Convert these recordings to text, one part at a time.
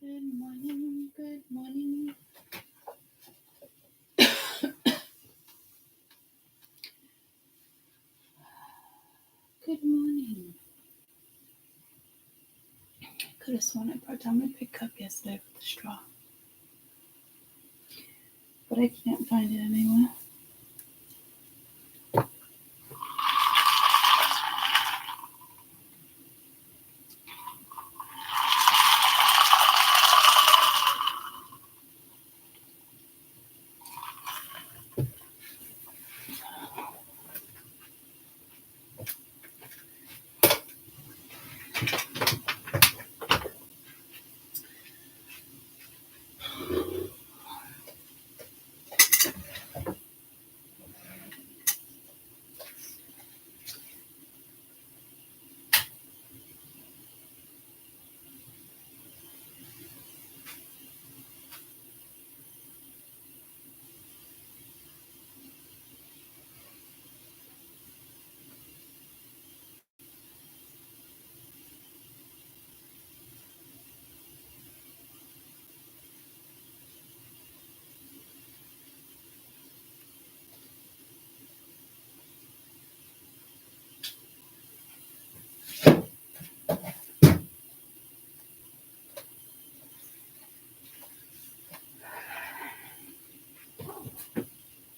Good morning, good morning. Good morning. Could have sworn I brought down my big cup yesterday with the straw. But I can't find it anywhere.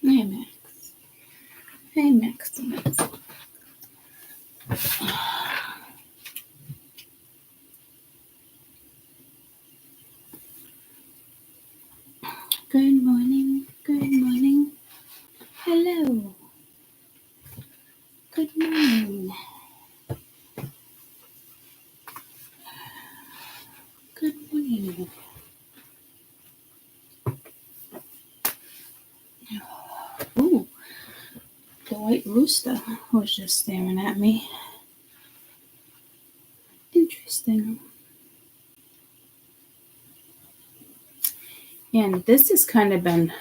Hey, Max. Hey, Maximus. Good morning, good morning. Hello. Good morning. Good morning. Ooh, the white rooster was just staring at me. Interesting. And this has kind of been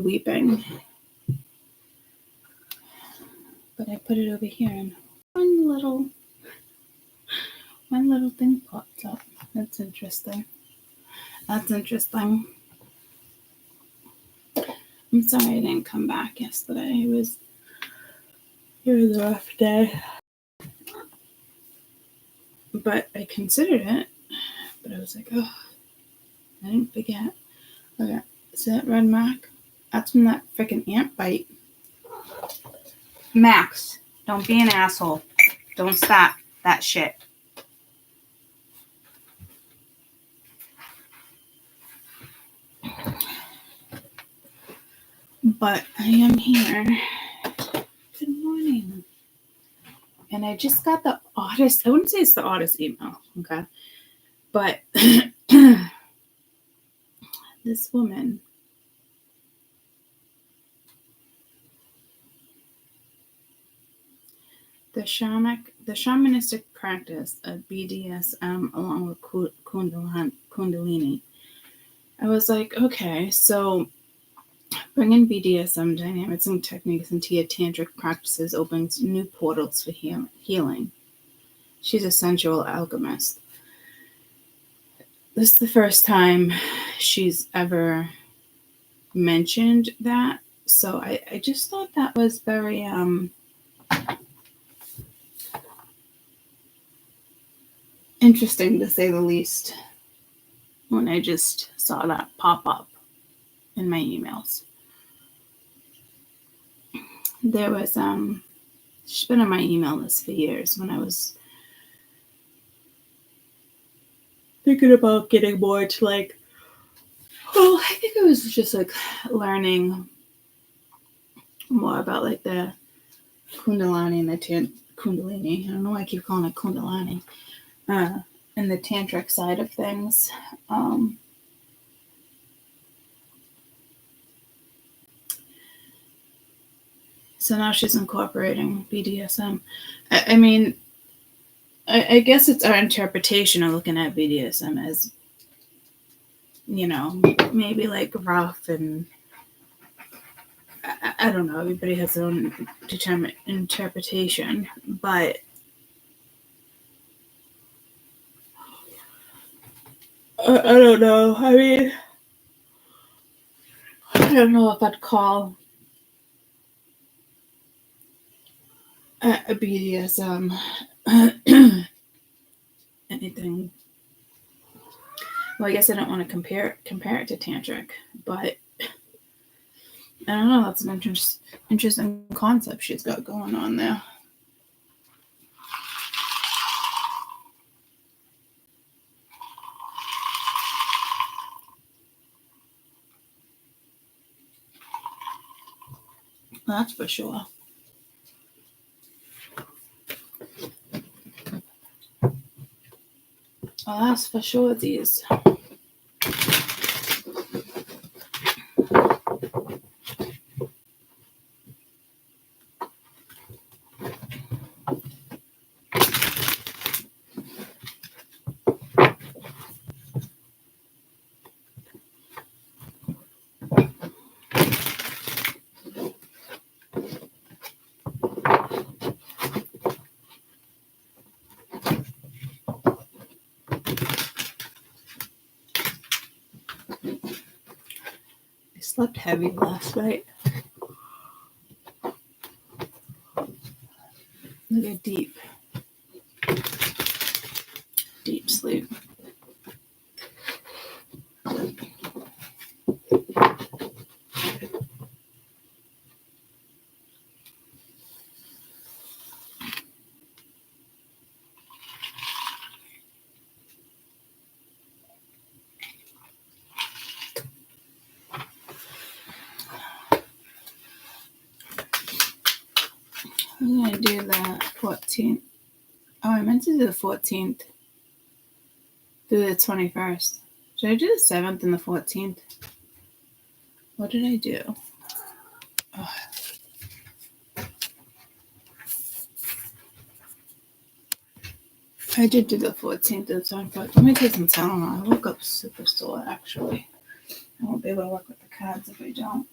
weeping. But I put it over here and one little thing popped up. That's interesting. I'm sorry I didn't come back yesterday. It was a rough day. But I considered it. But I was like, oh, I didn't forget. Okay, see that red mark? That's from that freaking ant bite. Max, don't be an asshole. Don't stop that shit. But I am here. Good morning. And I just got the oddest, I wouldn't say it's the oddest email, okay? But this woman, the shamanistic practice of BDSM along with Kundalini. I was like, okay, so bringing BDSM dynamics and techniques into your tantric practices opens new portals for healing. She's a sensual alchemist. This is the first time she's ever mentioned that. So I just thought that was very interesting, to say the least, when I just saw that pop up in my emails. There was she's been on my email list for years when I was thinking about getting more to I think it was just learning more about the Kundalini and the Kundalini. I don't know why I keep calling it Kundalini. And the tantric side of things. So now she's incorporating BDSM. I mean, I guess it's our interpretation of looking at BDSM as, maybe rough and I don't know. Everybody has their own determined interpretation, but I don't know. I mean, I don't know if I'd call a BDSM anything. Well, I guess I don't want to compare it to tantric, but I don't know. That's an interesting concept she's got going on there. That's for sure. Well, that's for sure. These. I slept heavy last night. Like a deep sleep. I'm going to do the 14th. Oh, I meant to do the 14th through the 21st. Should I do the 7th and the 14th? What did I do? Oh. I did do the 14th and the 21st. Let me take some Tylenol. I woke up super sore, actually. I won't be able to work with the cards if I don't.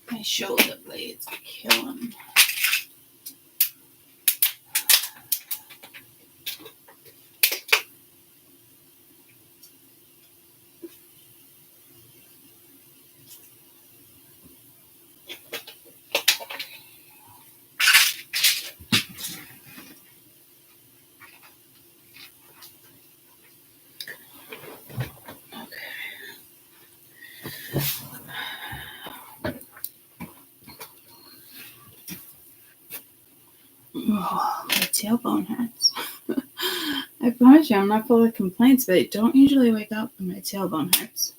My shoulder blades are killing. Oh, my tailbone hurts. I promise you, I'm not full of complaints, but I don't usually wake up when my tailbone hurts.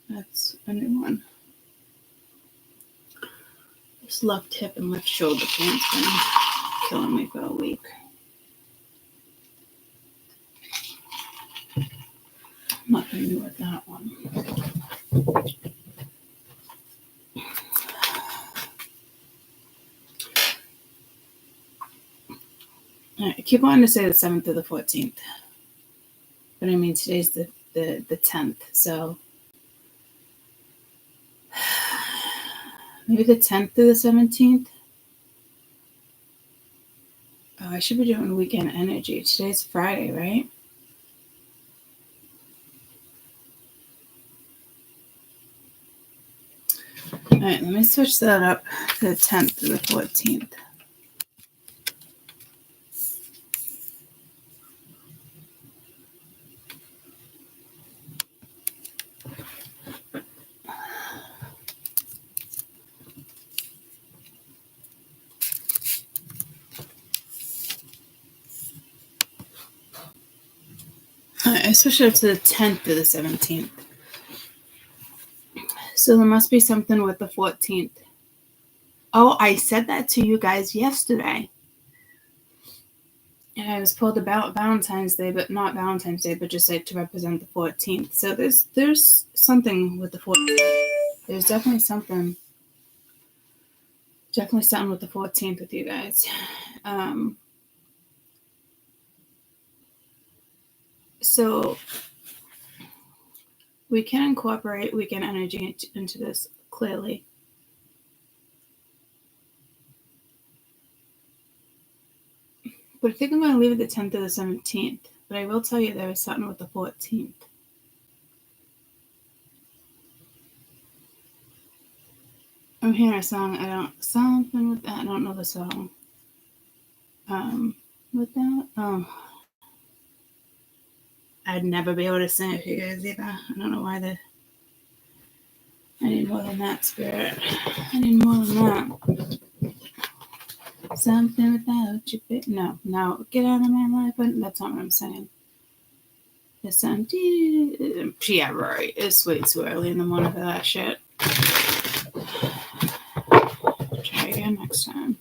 That's a new one. This left hip and left shoulder pain's been killing me for a week. Nothing new with that one. I keep wanting to say the 7th or the 14th. But I mean, today's the 10th, so maybe the 10th through the 17th. Oh, I should be doing weekend energy. Today's Friday, right? All right, let me switch that up to the 10th to the 14th. All right, I switched it up to the 10th to the 17th. So there must be something with the 14th. Oh, I said that to you guys yesterday. And I was pulled about Valentine's Day, but not Valentine's Day, but just like to represent the 14th. So there's something with the 14th. There's definitely something with the 14th with you guys. So we can incorporate weekend energy into this clearly. But I think I'm going to leave it the 10th or the 17th. But I will tell you there was something with the 14th. I'm hearing a song. Something with that. I don't know the song. With that, I'd never be able to sing it for you guys either. I don't know why I need more than that, Spirit. I need more than that. Something without you. No, get out of my life. That's not what I'm saying. It's yeah, right. It's way too early in the morning for that shit. Try again next time.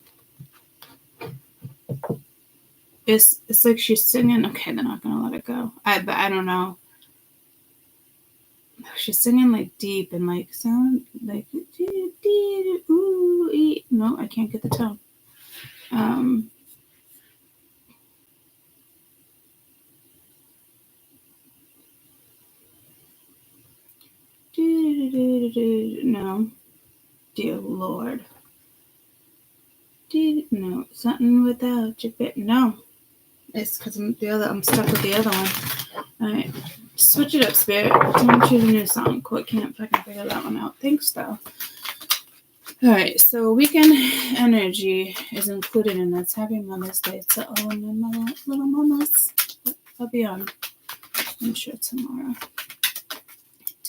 It's like she's singing. Okay, they're not gonna let it go. But I don't know. She's singing like deep and like sound like ooh ee. No, I can't get the tone. No, dear Lord. No, something without you. No, it's because I'm stuck with the other one. All right, switch it up, Spirit. I'm gonna choose a new song. Quit camp. If I can figure that one out. Thanks, though. All right, so weekend energy is included in that's Happy Mother's Day to all my little mamas. I'll be on, I'm sure, tomorrow.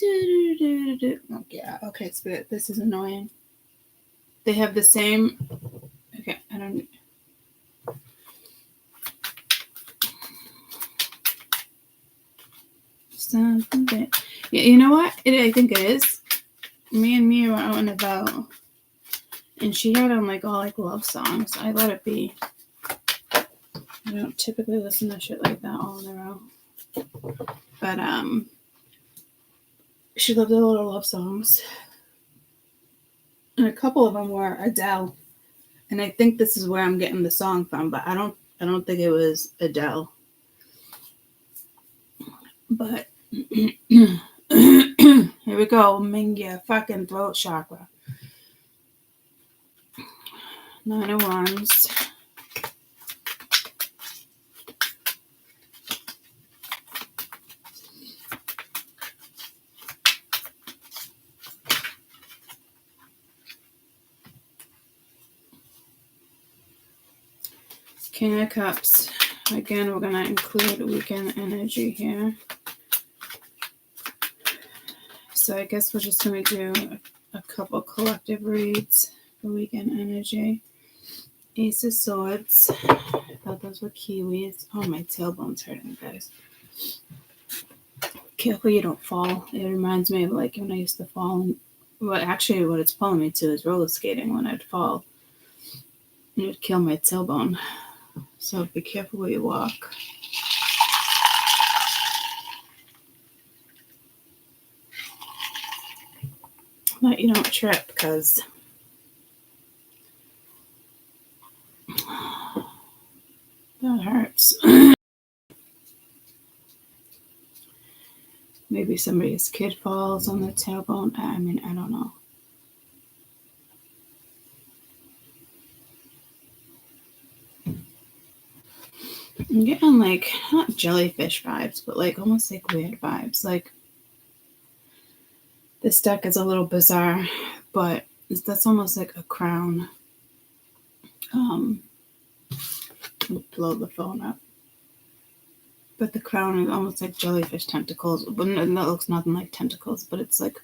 Oh, yeah, okay, Spirit, this is annoying. They have the same. Okay, I don't. Something. Yeah, you know what? I think it is. Me and Mia were out and about, and she had on like all like love songs. I let it be. I don't typically listen to shit like that all in a row. But she loved all her love songs. And a couple of them were Adele. And I think this is where I'm getting the song from, but I don't think it was Adele. But here we go. Mingya fucking throat chakra. 9 of Wands. King of Cups. Again, we're going to include weekend energy here. So I guess we're just going to do a couple collective reads for weekend energy. Ace of Swords. I thought those were kiwis. Oh, my tailbone's hurting, guys. Careful you don't fall. It reminds me of like when I used to fall. And what it's pulling me to is roller skating when I'd fall. And it would kill my tailbone. So be careful where you walk. But you don't trip because that hurts. Maybe somebody's kid falls on the tailbone. I mean, I don't know. I'm getting like not jellyfish vibes, but like almost like weird vibes. Like this deck is a little bizarre, but that's almost like a crown. Blow the phone up. But the crown is almost like jellyfish tentacles. But that looks nothing like tentacles, but it's like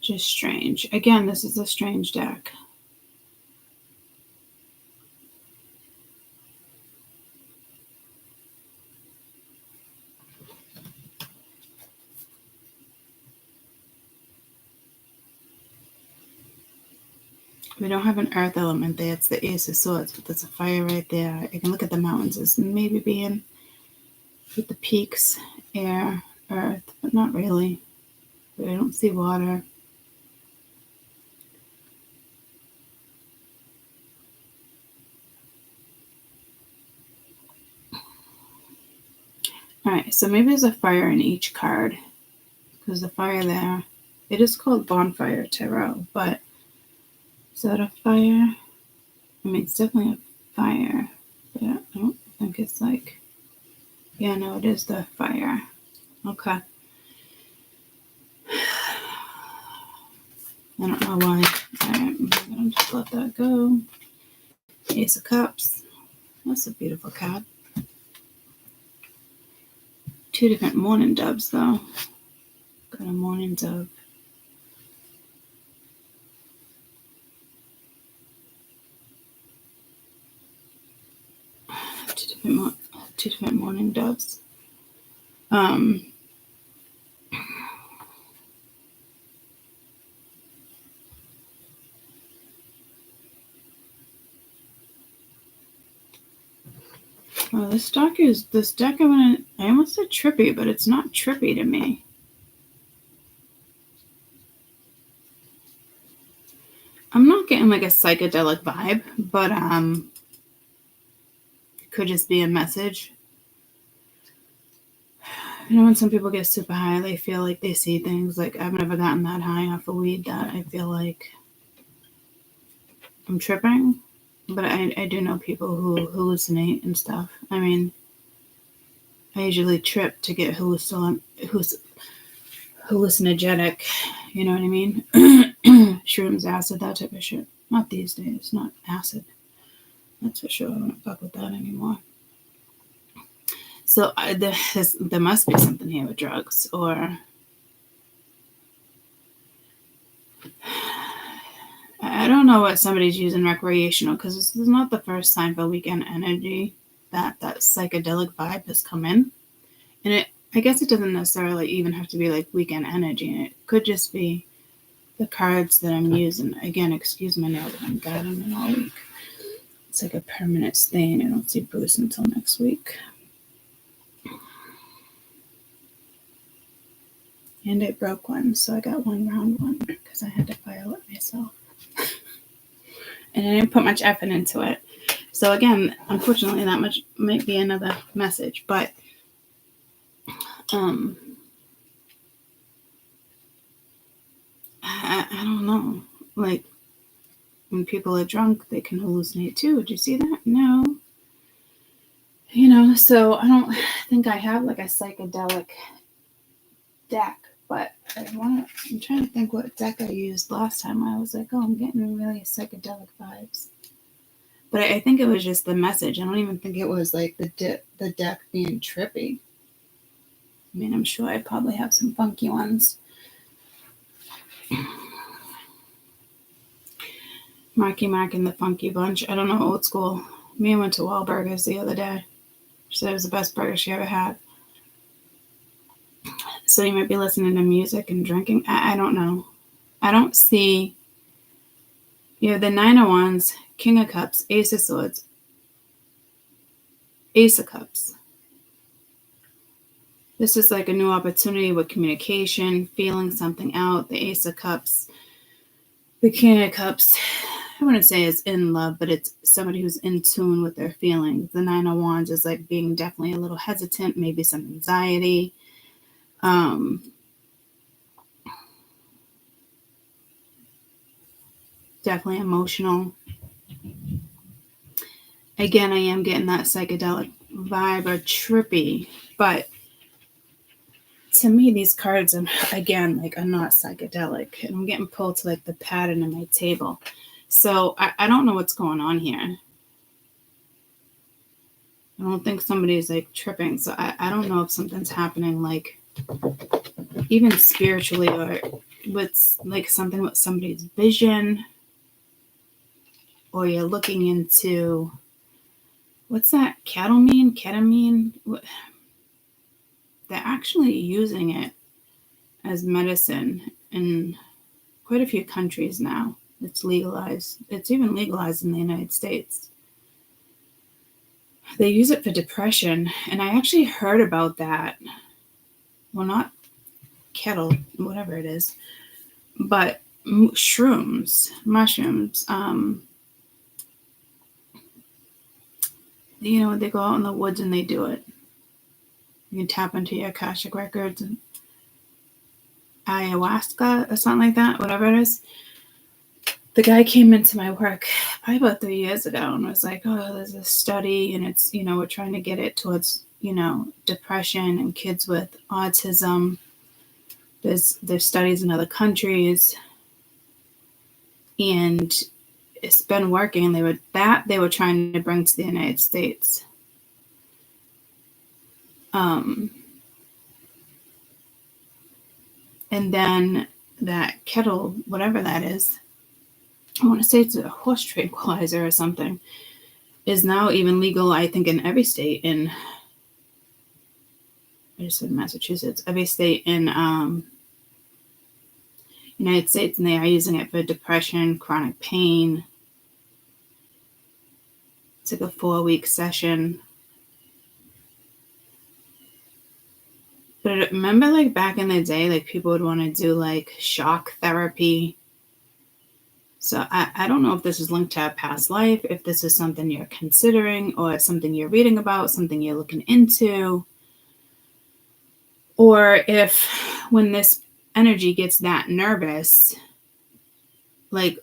just strange. Again, this is a strange deck. We don't have an earth element there. It's the Ace of Swords, but there's a fire right there. I can look at the mountains as maybe being with the peaks, air, earth, but not really. But I don't see water. All right, so maybe there's a fire in each card. because the fire there, it is called Bonfire Tarot, but is that a fire? I mean, it's definitely a fire, but I don't think it's like, yeah, no, it is the fire. Okay. I don't know why. Alright, I'm gonna just let that go. Ace of Cups. That's a beautiful card. 2 different mourning doves, though. Got a mourning dove. Two different mourning doves. Oh, this deck, I almost said trippy, but it's not trippy to me. I'm not getting like a psychedelic vibe, but it could just be a message. You know, when some people get super high, they feel like they see things. Like, I've never gotten that high off of weed that I feel like I'm tripping. But I do know people who hallucinate and stuff. I mean, I usually trip to get hallucinogenic. You know what I mean? Shrooms, acid, that type of shit. Not these days. Not acid. That's for sure. I don't fuck with that anymore. So there must be something here with drugs, or I don't know what somebody's using recreational, because this is not the first time for weekend energy that psychedelic vibe has come in. And I guess it doesn't necessarily even have to be like weekend energy. It could just be the cards that I'm using. Again, excuse my nail, but I'm gardening all week. It's like a permanent stain. I don't see Bruce until next week. And I broke one, so I got one round one because I had to file it myself. And I didn't put much effort into it. So again, unfortunately, that much might be another message. But I don't know. Like, when people are drunk, they can hallucinate too. Did you see that? No. You know, so I don't think I have like a psychedelic deck. But I'm trying to think what deck I used last time. I was like, oh, I'm getting really psychedelic vibes. But I think it was just the message. I don't even think it was like the deck being trippy. I mean, I'm sure I probably have some funky ones. Marky Mark and the Funky Bunch. I don't know, old school. Mia went to Wahlburgers the other day. She said it was the best burger she ever had. So you might be listening to music and drinking. I don't know. I don't see. You have the Nine of Wands, King of Cups, Ace of Swords, Ace of Cups. This is like a new opportunity with communication, feeling something out. The Ace of Cups, the King of Cups, I wouldn't say it's in love, but it's somebody who's in tune with their feelings. The Nine of Wands is like being definitely a little hesitant, maybe some anxiety. Definitely emotional. Again, I am getting that psychedelic vibe or trippy, but to me, these cards are, again, like, are not psychedelic. And I'm getting pulled to like the pattern in my table. So I don't know what's going on here. I don't think somebody's like tripping. So I don't know if something's happening, like even spiritually, or with like something with somebody's vision, or you're looking into, what's that? Ketamine? They're actually using it as medicine in quite a few countries now. It's legalized. It's even legalized in the United States. They use it for depression, and I actually heard about that. Well, not kettle, whatever it is, but mushrooms. You know, they go out in the woods and they do it. You can tap into your Akashic records, and ayahuasca or something like that, whatever it is. The guy came into my work probably about 3 years ago and was like, oh, there's a study and it's, we're trying to get it towards, depression and kids with autism. There's studies in other countries and it's been working. They were trying to bring to the United States. And then that kettle, whatever that is, I want to say it's a horse tranquilizer or something, is now even legal, I think, in every state in, I just said Massachusetts, every state in United States, and they are using it for depression, chronic pain. It's like a 4-week session. But remember, like, back in the day, like, people would want to do, like, shock therapy. So I don't know if this is linked to a past life, if this is something you're considering, or something you're reading about, something you're looking into. Or if when this energy gets that nervous, like,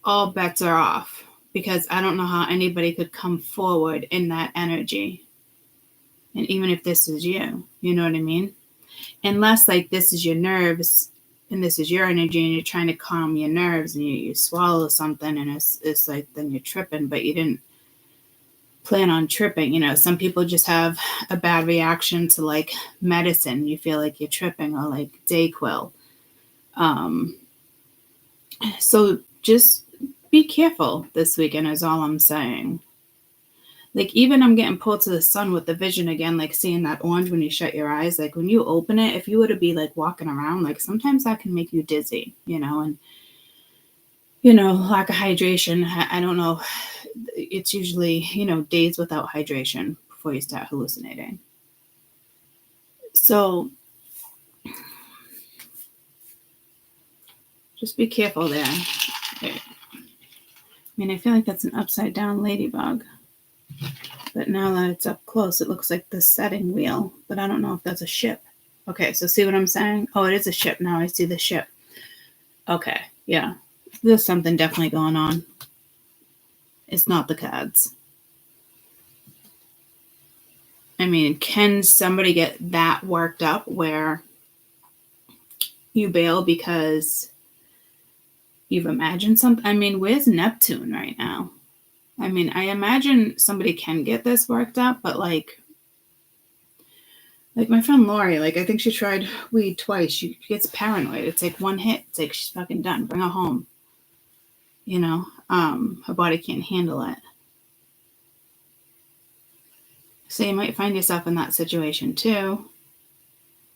all bets are off. Because I don't know how anybody could come forward in that energy. And even if this is you know what I mean? Unless, like, this is your nerves and this is your energy and you're trying to calm your nerves and you swallow something and it's like then you're tripping, but you didn't plan on tripping. Some people just have a bad reaction to, like, medicine. You feel like you're tripping, or like Dayquil. So just be careful this weekend is all I'm saying. Like, even I'm getting pulled to the sun with the vision again, like seeing that orange when you shut your eyes. Like, when you open it, if you were to be, like, walking around, like, sometimes that can make you dizzy, and, lack of hydration. I don't know. It's usually, days without hydration before you start hallucinating. So just be careful there. I mean, I feel like that's an upside down ladybug. But now that it's up close, it looks like the setting wheel. But I don't know if that's a ship. Okay, so see what I'm saying? Oh, it is a ship. Now I see the ship. Okay, yeah. There's something definitely going on. It's not the cards. I mean, can somebody get that worked up where you bail because you've imagined something? I mean, where's Neptune right now? I mean, I imagine somebody can get this worked up, but like my friend Lori, like, I think she tried weed twice. She gets paranoid. It's like one hit. It's like she's fucking done. Bring her home. Her body can't handle it. So you might find yourself in that situation too.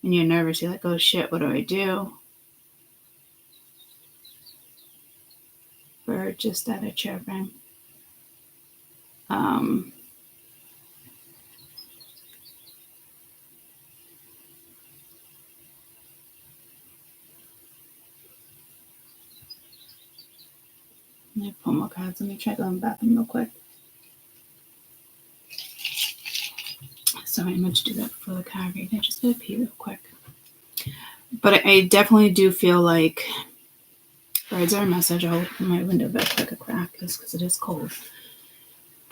And you're nervous. You're like, oh shit, what do I do? Bird just started chirping. Let me pull more cards. Let me try going to the bathroom real quick. Sorry, I meant to do that for the card reading. I just gotta pee real quick. But I definitely do feel like birds are a message. I'll open my window back like a crack because it is cold.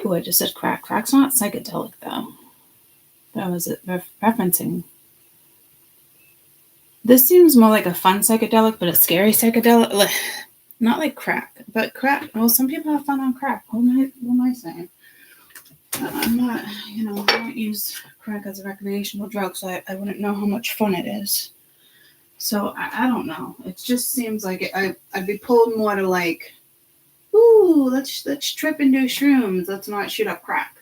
Oh, I just said crack. Crack's not psychedelic though. That was it. Referencing. This seems more like a fun psychedelic, but a scary psychedelic. Not like crack, but crack. Well, some people have fun on crack. What am I saying? I'm not, I don't use crack as a recreational drug, so I wouldn't know how much fun it is. So I don't know. It just seems like I'd be pulled more to like, ooh, let's trip and do shrooms. Let's not shoot up crack.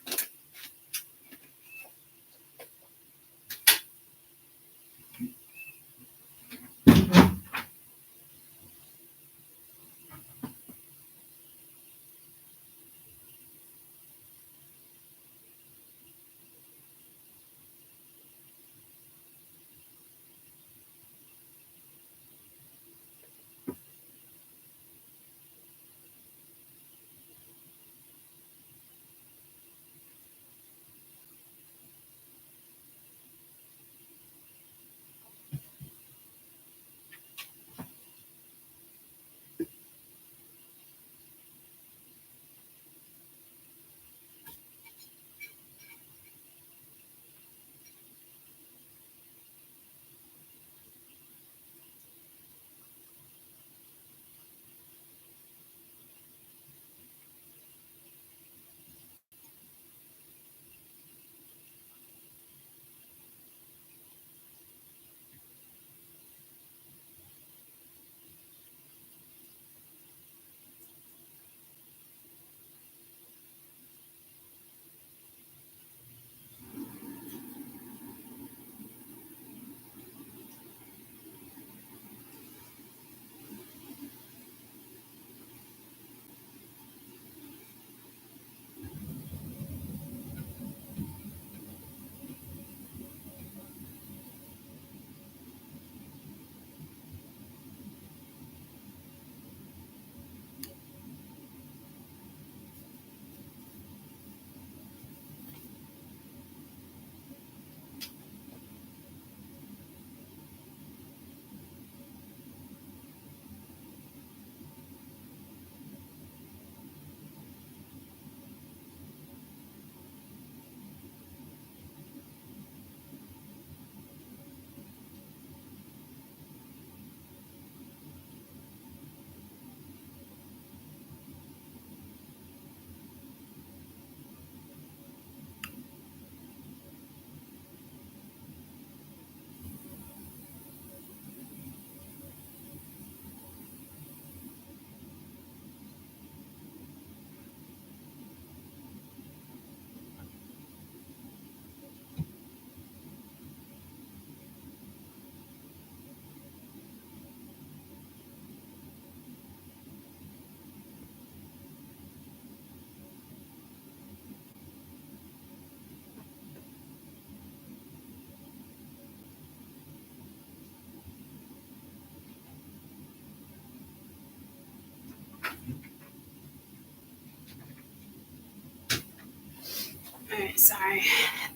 Alright, sorry.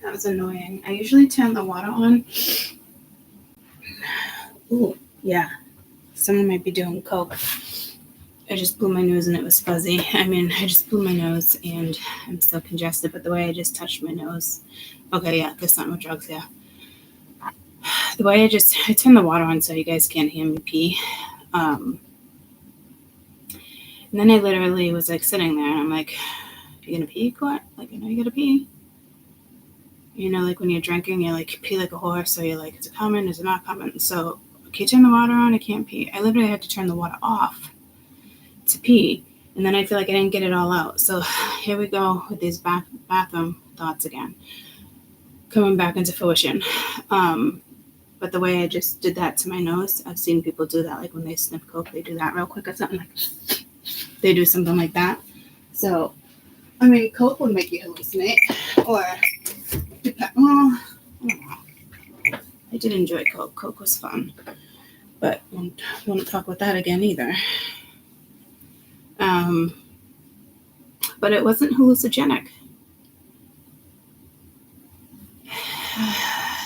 That was annoying. I usually turn the water on. Ooh, yeah. Someone might be doing coke. I just blew my nose and it was fuzzy. I just blew my nose and I'm still congested, but the way I just touched my nose. Okay, yeah, there's not no drugs, yeah. The way I turned the water on so you guys can't hear me pee. And then I literally was like sitting there and I'm like, you gonna pee, Court? Like, I know you gotta pee. You know, like when you're drinking, you like pee like a horse, so you're like, is it coming? Is it not coming? So, okay, turn the water on, I can't pee. I literally had to turn the water off to pee, and then I feel like I didn't get it all out. So here we go with these bathroom thoughts again, coming back into fruition. But the way I just did that to my nose, I've seen people do that, like when they sniff coke, they do that real quick or something, like they do something like that. So, I mean, coke would make you hallucinate, or well, I did enjoy coke. Coke was fun, but won't talk about that again either. But it wasn't hallucinogenic.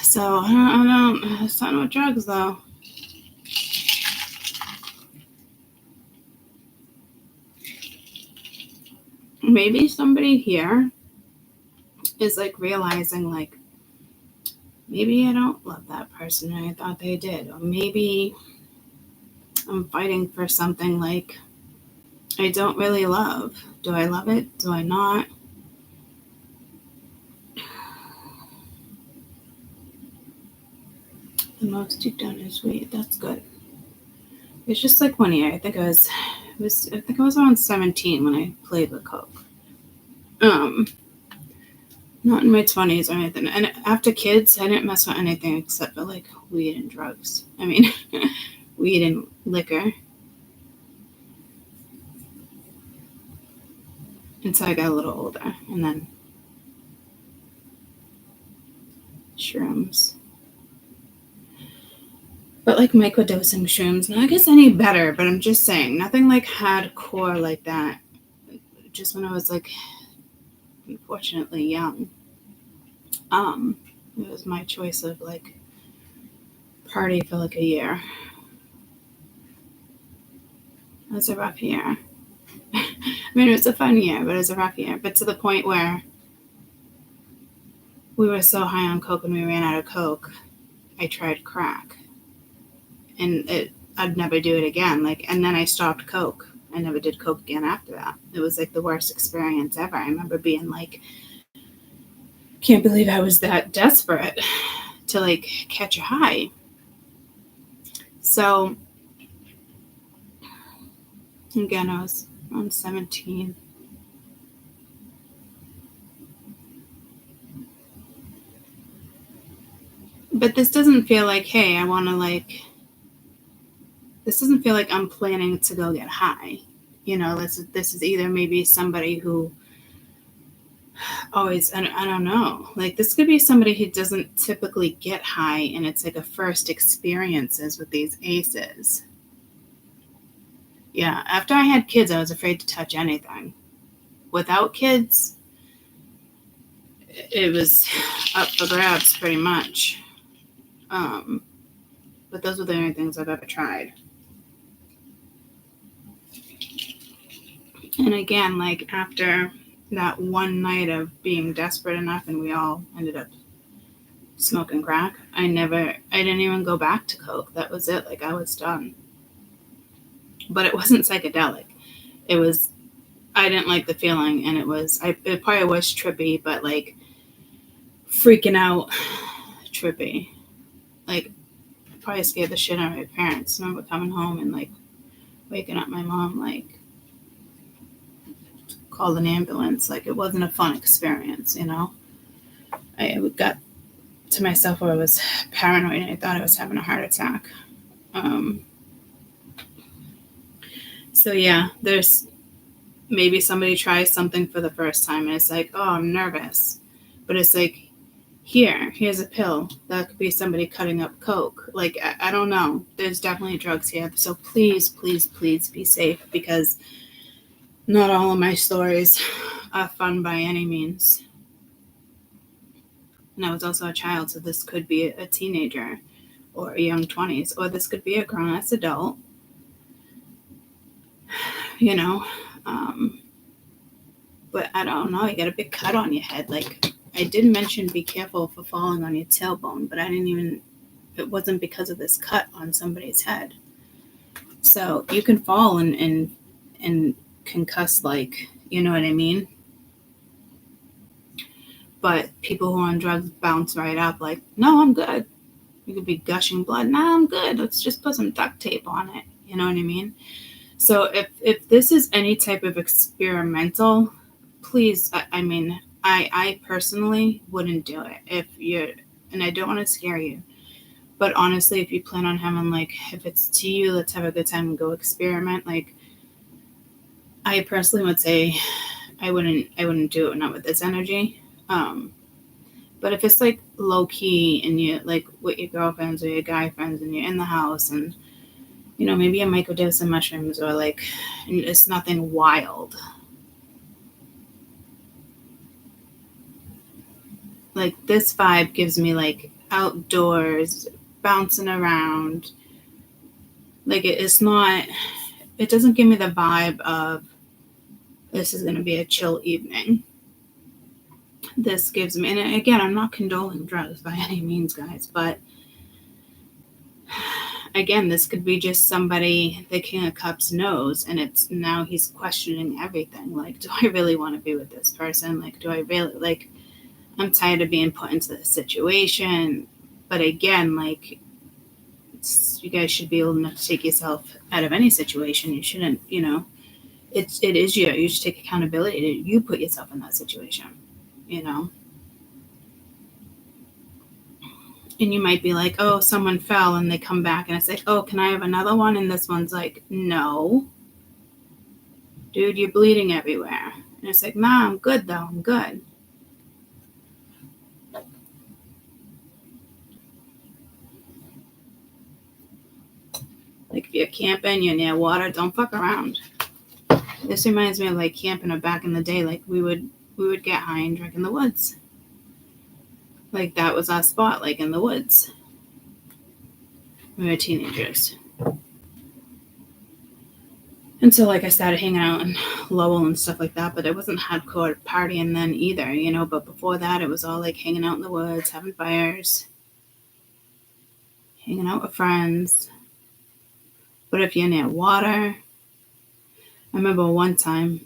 So I don't. It's not no drugs though. Maybe somebody here is like realizing like, maybe I don't love that person and I thought they did, or maybe I'm fighting for something like I don't really love. Do I love it? Do I not? The most you've done is weed. That's good. It's just like 1 year. I think I was around 17 when I played with coke. Not in my 20s or anything. And after kids, I didn't mess with anything except for like weed and drugs. I mean, weed and liquor. Until I got a little older, and then shrooms. But like microdosing shrooms, not I guess any better, but I'm just saying, nothing like hardcore like that. Just when I was like, unfortunately young. It was my choice of like party for like a year. It was a rough year. I mean, it was a fun year, but it was a rough year. But to the point where we were so high on coke and we ran out of coke, I tried crack. And I'd never do it again. Like, and then I stopped coke. I never did coke again after that. It was like the worst experience ever. I remember being like, can't believe I was that desperate to like catch a high. So again, I was on 17. But this doesn't feel like, hey, I want to like, this doesn't feel like I'm planning to go get high. You know, this is either maybe somebody who always, I don't know, like this could be somebody who doesn't typically get high and it's like a first experiences with these aces. Yeah, after I had kids, I was afraid to touch anything. Without kids, it was up for grabs pretty much. But those were the only things I've ever tried. And again, like after that one night of being desperate enough and we all ended up smoking crack, I didn't even go back to coke. That was it. Like I was done. But it wasn't psychedelic. It was, I didn't like the feeling, and it probably was trippy, but like freaking out trippy. Like probably scared the shit out of my parents. I remember coming home and like waking up my mom, like called an ambulance. Like it wasn't a fun experience, you know. I got to myself where I was paranoid and I thought I was having a heart attack. So yeah, there's maybe somebody tries something for the first time and it's like, oh, I'm nervous. But it's like, here's a pill. That could be somebody cutting up coke. Like, I don't know. There's definitely drugs here. So please, please, please be safe, because not all of my stories are fun by any means. And I was also a child, so this could be a teenager or a young 20s, or this could be a grown-ass adult, you know. But I don't know, you got a big cut on your head. Like, I did mention be careful for falling on your tailbone, but it wasn't because of this cut on somebody's head. So you can fall and concuss, like, you know what I mean? But people who are on drugs bounce right up like, no, I'm good. You could be gushing blood. No, I'm good. Let's just put some duct tape on it. You know what I mean? So if this is any type of experimental, please, I personally wouldn't do it. And I don't want to scare you, but honestly, if you plan on having, like, if it's to you, let's have a good time and go experiment. Like, I personally would say I wouldn't do it, not with this energy. But if it's like low key and you like with your girlfriends or your guy friends and you're in the house and, you know, maybe a microdose of mushrooms or like, it's nothing wild. Like, this vibe gives me like outdoors, bouncing around. Like, it doesn't give me the vibe of this is going to be a chill evening. This gives me, and again, I'm not condoning drugs by any means, guys, but again, this could be just somebody the King of Cups knows, and it's now he's questioning everything. Like, do I really want to be with this person? Like, do I really, like, I'm tired of being put into this situation. But again, like, you guys should be able enough to take yourself out of any situation. You shouldn't, you know, it is you. You should take accountability. You put yourself in that situation, you know. And you might be like, oh, someone fell, and they come back and it's like, oh, can I have another one? And this one's like, no. Dude, you're bleeding everywhere. And it's like, nah, I'm good though. I'm good. Like, if you're camping, you're near water, don't fuck around. This reminds me of like camping back in the day. Like, we would get high and drink in the woods. Like, that was our spot, like in the woods. We were teenagers. And so, like, I started hanging out in Lowell and stuff like that, but it wasn't hardcore partying then either, you know. But before that, it was all like hanging out in the woods, having fires, hanging out with friends. But if you're near water, I remember one time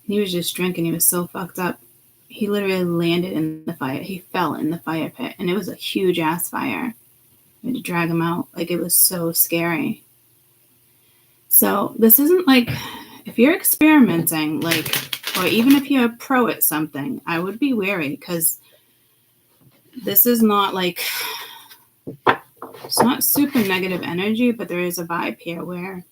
he was just drinking. He was so fucked up. He literally landed in the fire. He fell in the fire pit, and it was a huge ass fire. We had to drag him out. Like, it was so scary. So this isn't like, if you're experimenting, like, or even if you're a pro at something, I would be wary, because this is not like, it's not super negative energy, but there is a vibe here where,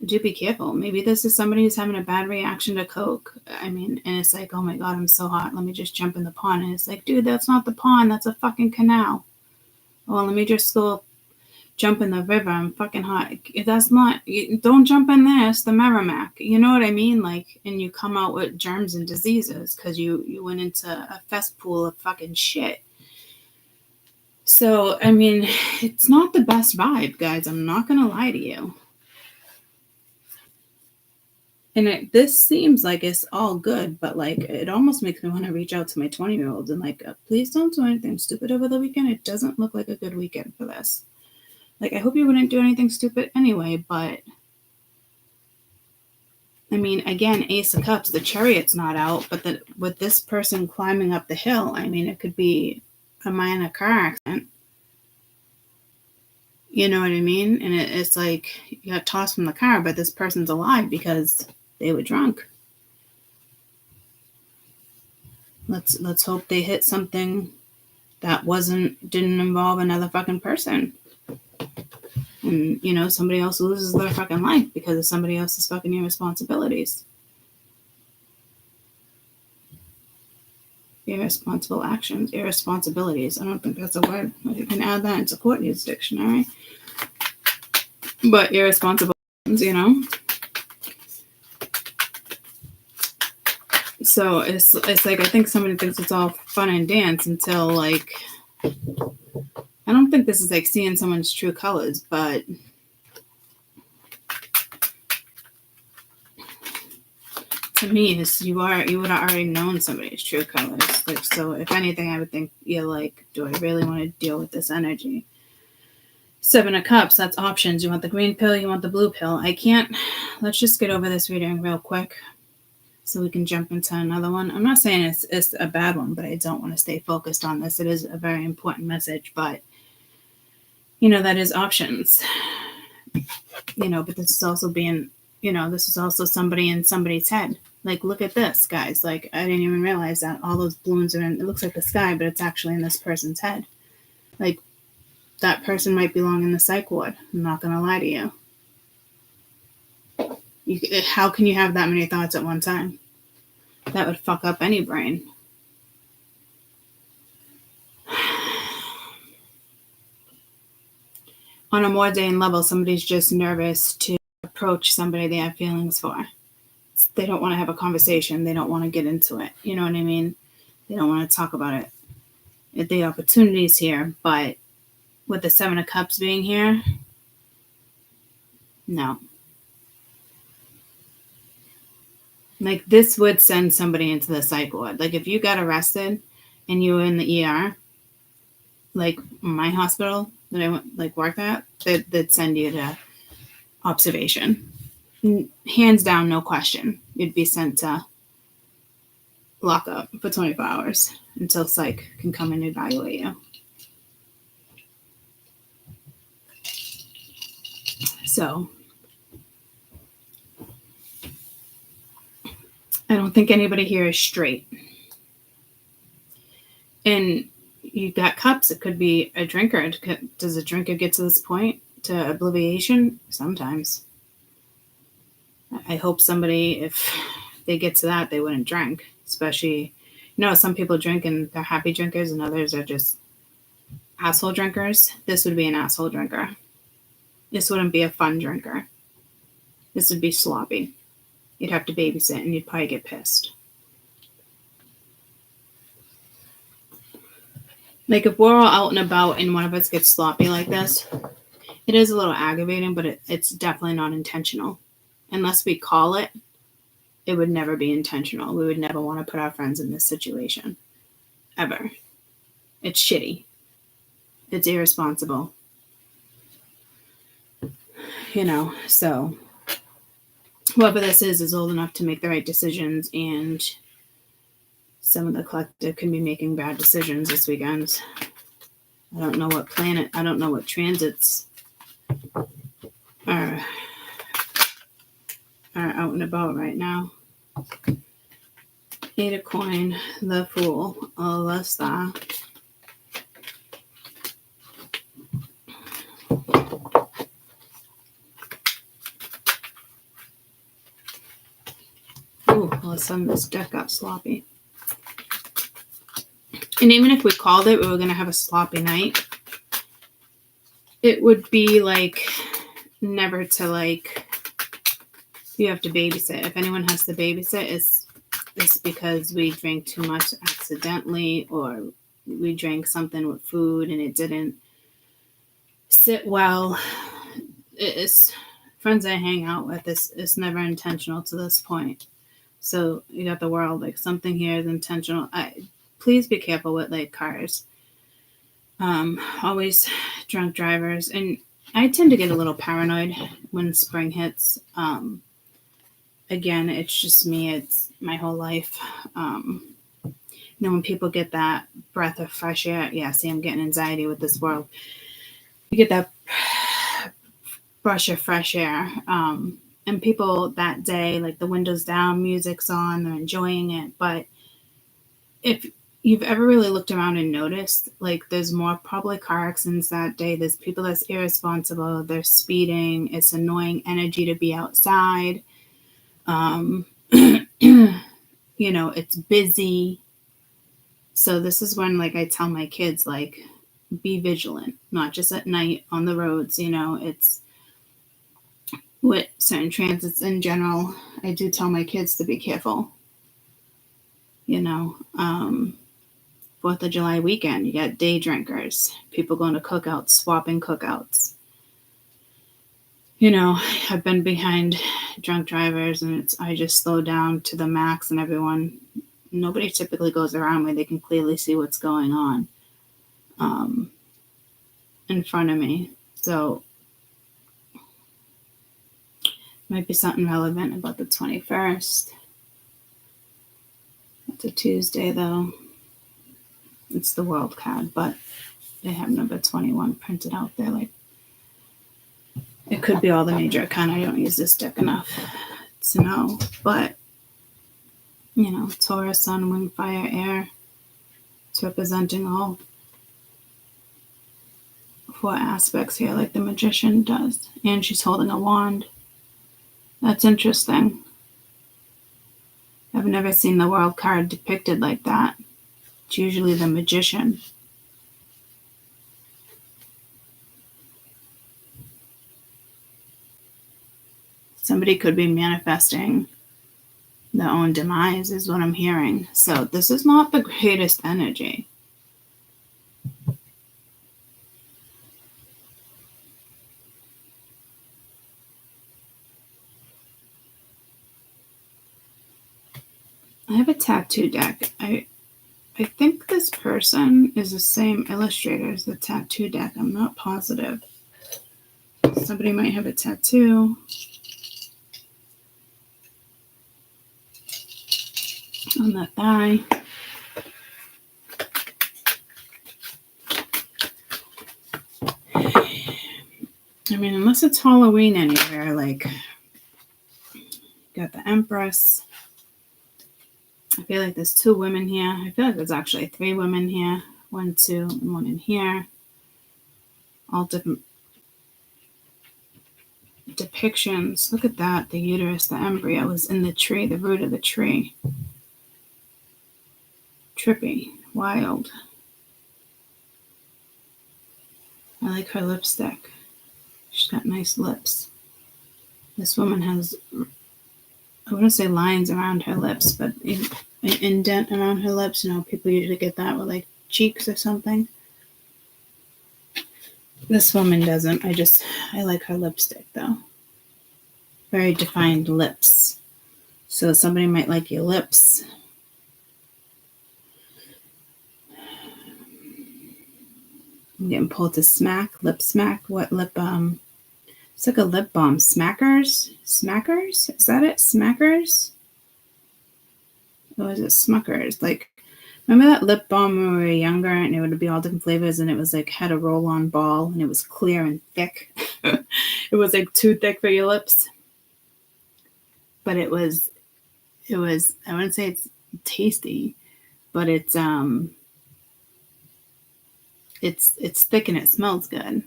do be careful. Maybe this is somebody who's having a bad reaction to Coke. I mean, and it's like, oh my God, I'm so hot. Let me just jump in the pond. And it's like, dude, that's not the pond. That's a fucking canal. Well, let me just go jump in the river. I'm fucking hot. That's not, don't jump in there. It's the Merrimack. You know what I mean? Like, and you come out with germs and diseases because you went into a cesspool of fucking shit. So, I mean, it's not the best vibe, guys. I'm not going to lie to you. And this seems like it's all good, but like, it almost makes me want to reach out to my 20-year-olds and like, please don't do anything stupid over the weekend. It doesn't look like a good weekend for this. Like, I hope you wouldn't do anything stupid anyway, but I mean, again, Ace of Cups, the Chariot's not out, but with this person climbing up the hill, I mean, it could be a minor car accident. You know what I mean? And it's like, you got tossed from the car, but this person's alive because they were drunk. Let's hope they hit something that didn't involve another fucking person. And, you know, somebody else loses their fucking life because of somebody else's fucking irresponsibilities. Irresponsible actions, irresponsibilities. I don't think that's a word. You can add that into Courtney's dictionary. But irresponsible actions, you know. So it's like, I think somebody thinks it's all fun and dance until, like, I don't think this is like seeing someone's true colors, but to me, you would have already known somebody's true colors. Like, so if anything, I would think you're like, do I really want to deal with this energy? 7 of Cups, that's options. You want the green pill, you want the blue pill. Let's just get over this reading real quick so we can jump into another one. I'm not saying it's a bad one, but I don't want to stay focused on this. It is a very important message, but, that is options. But this is also being, this is also somebody in somebody's head. Like, look at this, guys. Like, I didn't even realize that all those balloons are in, it looks like the sky, but it's actually in this person's head. Like, that person might belong in the psych ward. I'm not going to lie to you. How can you have that many thoughts at one time? That would fuck up any brain. On a more mundane level, somebody's just nervous to approach somebody they have feelings for. They don't want to have a conversation. They don't want to get into it. You know what I mean? They don't want to talk about it. The opportunity's here, but with the 7 of Cups being here, no. Like, this would send somebody into the psych ward. Like, if you got arrested and you were in the ER, like my hospital that I worked at, they'd send you to observation. Hands down, no question. You'd be sent to lock up for 24 hours until psych can come and evaluate you. So I don't think anybody here is straight. And you got cups. It could be a drinker. Does a drinker get to this point, to obliviation? Sometimes. I hope somebody, if they get to that, they wouldn't drink. Especially, some people drink and they're happy drinkers and others are just asshole drinkers. This would be an asshole drinker. This wouldn't be a fun drinker. This would be sloppy. You'd have to babysit and you'd probably get pissed. Like, if we're all out and about and one of us gets sloppy like this, it is a little aggravating, but it's definitely not intentional. Unless we call it, it would never be intentional. We would never want to put our friends in this situation. Ever. It's shitty. It's irresponsible. So whoever this is old enough to make the right decisions, and some of the collective can be making bad decisions this weekend. I don't know what planet, I don't know what transits are out and about right now. 8 of Coin, the Fool, the Star. Ooh, all of a sudden this deck got sloppy. And even if we called it, we were going to have a sloppy night, it would be like never to, like, you have to babysit. If anyone has to babysit, it's because we drank too much accidentally, or we drank something with food and it didn't sit well. It's friends I hang out with. It's never intentional to this point. So you got the world, like, something here is intentional. Please be careful with, like, cars. Always drunk drivers. And I tend to get a little paranoid when spring hits. Again, it's just me. It's my whole life. When people get that breath of fresh air, see, I'm getting anxiety with this world. You get that brush of fresh air. And people that day, like, the windows down, music's on, they're enjoying it. But if you've ever really looked around and noticed, like, there's more probably car accidents that day. There's people that's irresponsible. They're speeding. It's annoying energy to be outside. It's busy. So this is when, like, I tell my kids, like, be vigilant, not just at night on the roads. It's with certain transits in general. I do tell my kids to be careful. 4th of July weekend, you got day drinkers, people going to cookouts, swapping cookouts. I've been behind drunk drivers, and I just slow down to the max, and nobody typically goes around me. They can clearly see what's going on in front of me. So might be something relevant about the 21st. It's a Tuesday, though. It's the World card, but they have number 21 printed out there. Like, it could be all the major arcana. I don't use this deck enough to know. But, Taurus, Sun, Wind, Fire, Air. It's representing all 4 aspects here, like the Magician does. And she's holding a wand. That's interesting. I've never seen the World card depicted like that. It's usually the Magician. Somebody could be manifesting their own demise, is what I'm hearing. So this is not the greatest energy. I have a tattoo deck. I think this person is the same illustrator as the tattoo deck. I'm not positive. Somebody might have a tattoo on the thigh. I mean, unless it's Halloween anywhere, like, got the Empress. I feel like there's 2 women here. I feel like there's actually 3 women here. 1, 2, and 1 in here. All different depictions. Look at that. The uterus, the embryo was in the tree, the root of the tree. Trippy. Wild. I like her lipstick. She's got nice lips. This woman has, I wouldn't say lines around her lips, but an indent around her lips. People usually get that with like cheeks or something. This woman doesn't. I like her lipstick though. Very defined lips. So somebody might like your lips. I'm getting pulled to smack, lip smack. What lip? It's like a lip balm. Smackers? Is that it? Smackers? Or is it Smuckers? Like, remember that lip balm when we were younger, and it would be all different flavors, and it was like had a roll-on ball, and it was clear and thick. It was like too thick for your lips, but it was. I wouldn't say it's tasty, but it's thick and it smells good.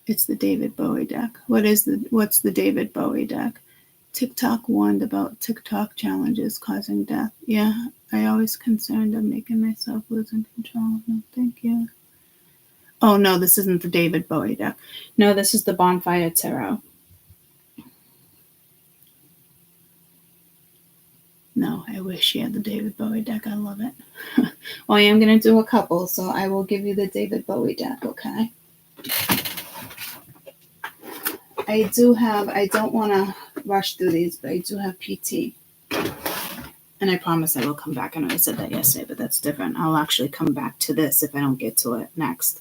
It's the David Bowie deck. What's the David Bowie deck? TikTok warned about TikTok challenges causing death. Yeah, I always concerned of making myself losing control. No, thank you. Oh, no, this isn't the David Bowie deck. No, this is the Bonfire Tarot. No, I wish she had the David Bowie deck. I love it. Well, I am going to do a couple, so I will give you the David Bowie deck, okay? I don't want to rush through these, but I do have PT. And I promise I will come back. I know I said that yesterday, but that's different. I'll actually come back to this if I don't get to it next.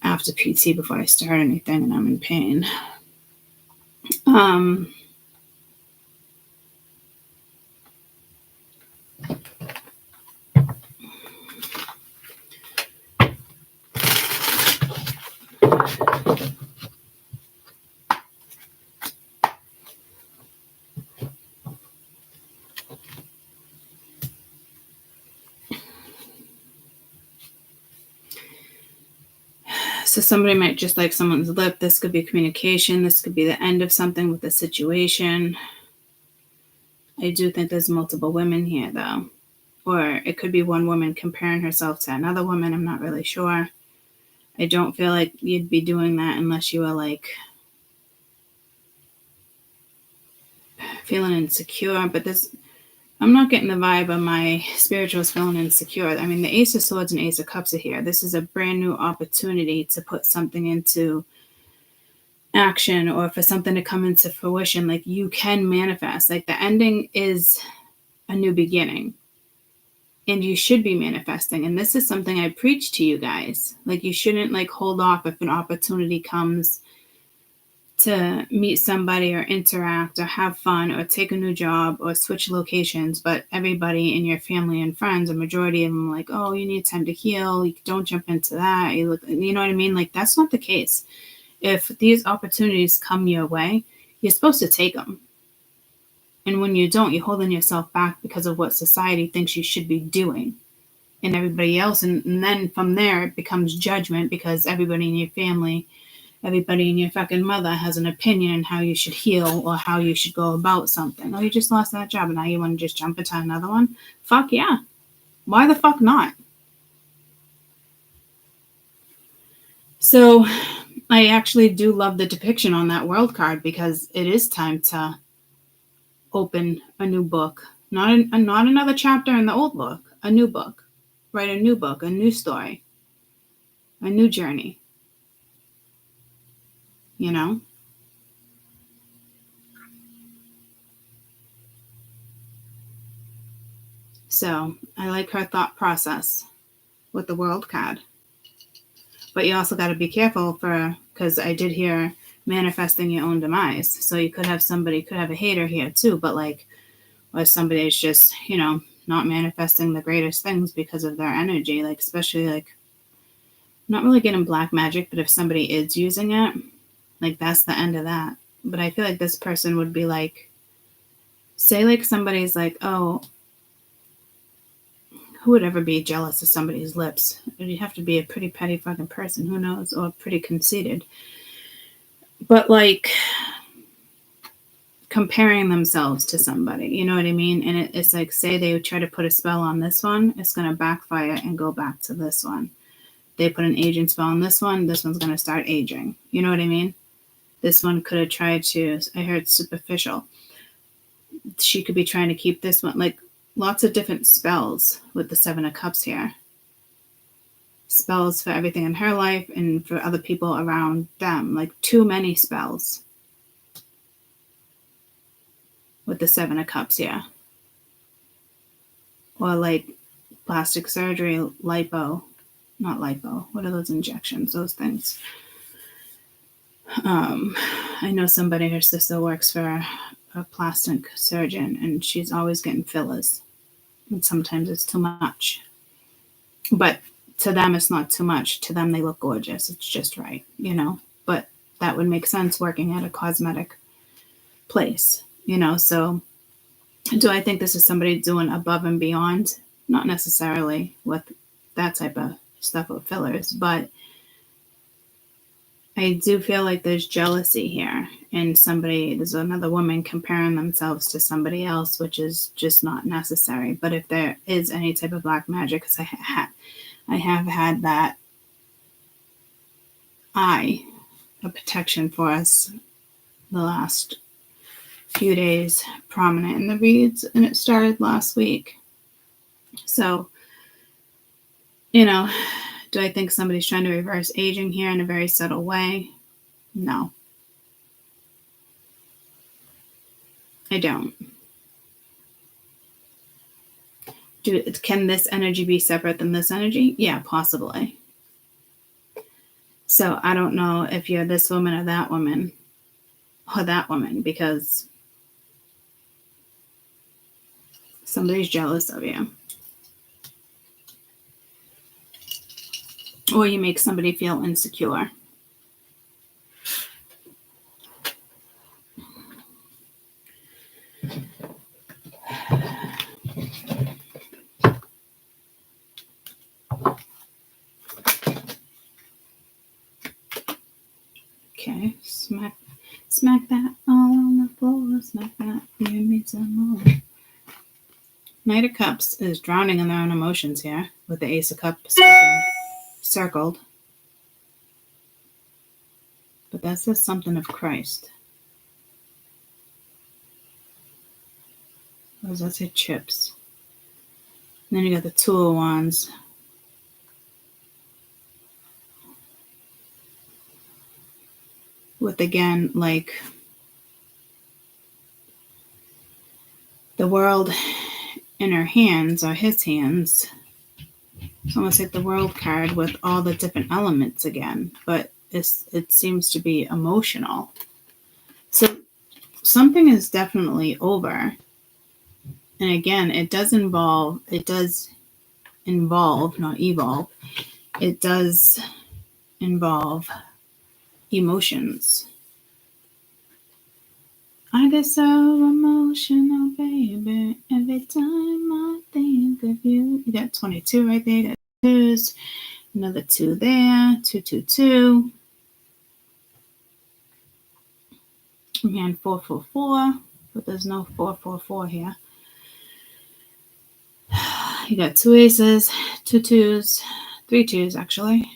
After PT, before I start anything and I'm in pain. So somebody might just like someone's lip. This could be communication. This could be the end of something with a situation. I do think there's multiple women here, though. Or it could be one woman comparing herself to another woman. I'm not really sure. I don't feel like you'd be doing that unless you were like feeling insecure. But I'm not getting the vibe of my spirituals feeling insecure. I mean, the Ace of Swords and Ace of Cups are here. This is a brand new opportunity to put something into action or for something to come into fruition. Like, you can manifest. Like, the ending is a new beginning. And you should be manifesting. And this is something I preach to you guys. Like, you shouldn't like hold off if an opportunity comes to meet somebody or interact or have fun or take a new job or switch locations. But everybody in your family and friends, a majority of them, like, oh, you need time to heal. You don't jump into that. You know what I mean? Like, that's not the case. If these opportunities come your way, you're supposed to take them. And when you don't, you're holding yourself back because of what society thinks you should be doing and everybody else. And then from there, it becomes judgment because everybody in your family, everybody in your fucking mother has an opinion on how you should heal or how you should go about something. Oh, you just lost that job and now you want to just jump into another one? Fuck yeah. Why the fuck not? So I actually do love the depiction on that world card because it is time to open a new book. Not another chapter in the old book. A new book. Write a new book, a new story, a new journey. You know? So I like her thought process with the world card. But you also got to be careful because I did hear manifesting your own demise. So you could have a hater here too, but like, or somebody's just, not manifesting the greatest things because of their energy. Like, especially like, not really getting black magic, but if somebody is using it, like, that's the end of that. But I feel like this person would be like, say like somebody's like, oh, who would ever be jealous of somebody's lips? You'd have to be a pretty petty fucking person, who knows, or pretty conceited. But like comparing themselves to somebody, you know what I mean? And it's like, say they would try to put a spell on this one, it's going to backfire and go back to this one. They put an aging spell on this one's going to start aging. You know what I mean? This one could have tried to, I heard superficial. She could be trying to keep this one, like, lots of different spells with the Seven of Cups here. Spells for everything in her life and for other people around them. Like, too many spells with the Seven of Cups here. Or like plastic surgery, lipo. Not lipo. What are those injections? Those things. I know somebody, her sister works for a plastic surgeon, and she's always getting fillers. And sometimes it's too much. But to them, it's not too much. To them, they look gorgeous. It's just right, But that would make sense working at a cosmetic place, So do I think this is somebody doing above and beyond? Not necessarily with that type of stuff with fillers, but I do feel like there's jealousy here, and there's another woman comparing themselves to somebody else, which is just not necessary. But if there is any type of black magic, because I have had that eye of protection for us the last few days, prominent in the reads, and it started last week. So, do I think somebody's trying to reverse aging here in a very subtle way? No. I don't. Can this energy be separate than this energy? Yeah, possibly. So I don't know if you're this woman or that woman, because somebody's jealous of you. Or you make somebody feel insecure. Okay, smack that all on the floor, smack that, give me some more. Knight of Cups is drowning in their own emotions here, with the Ace of Cups circled. But that says something of Christ. What does that say? Chips. And then you got the Two of Wands. With, again, like the world in her hands, or his hands. It's almost like the World card with all the different elements again, but it seems to be emotional. So something is definitely over. And again, it does involve, not evolve, it does involve emotions. I get so emotional, baby, every time I think of you. You got 22 right there, you got twos, another 2 there, 2, 2, 2. I'm hearing 4, 4, 4, but there's no 4, 4, 4 here. You got 2 aces, 2 twos, 3 twos actually.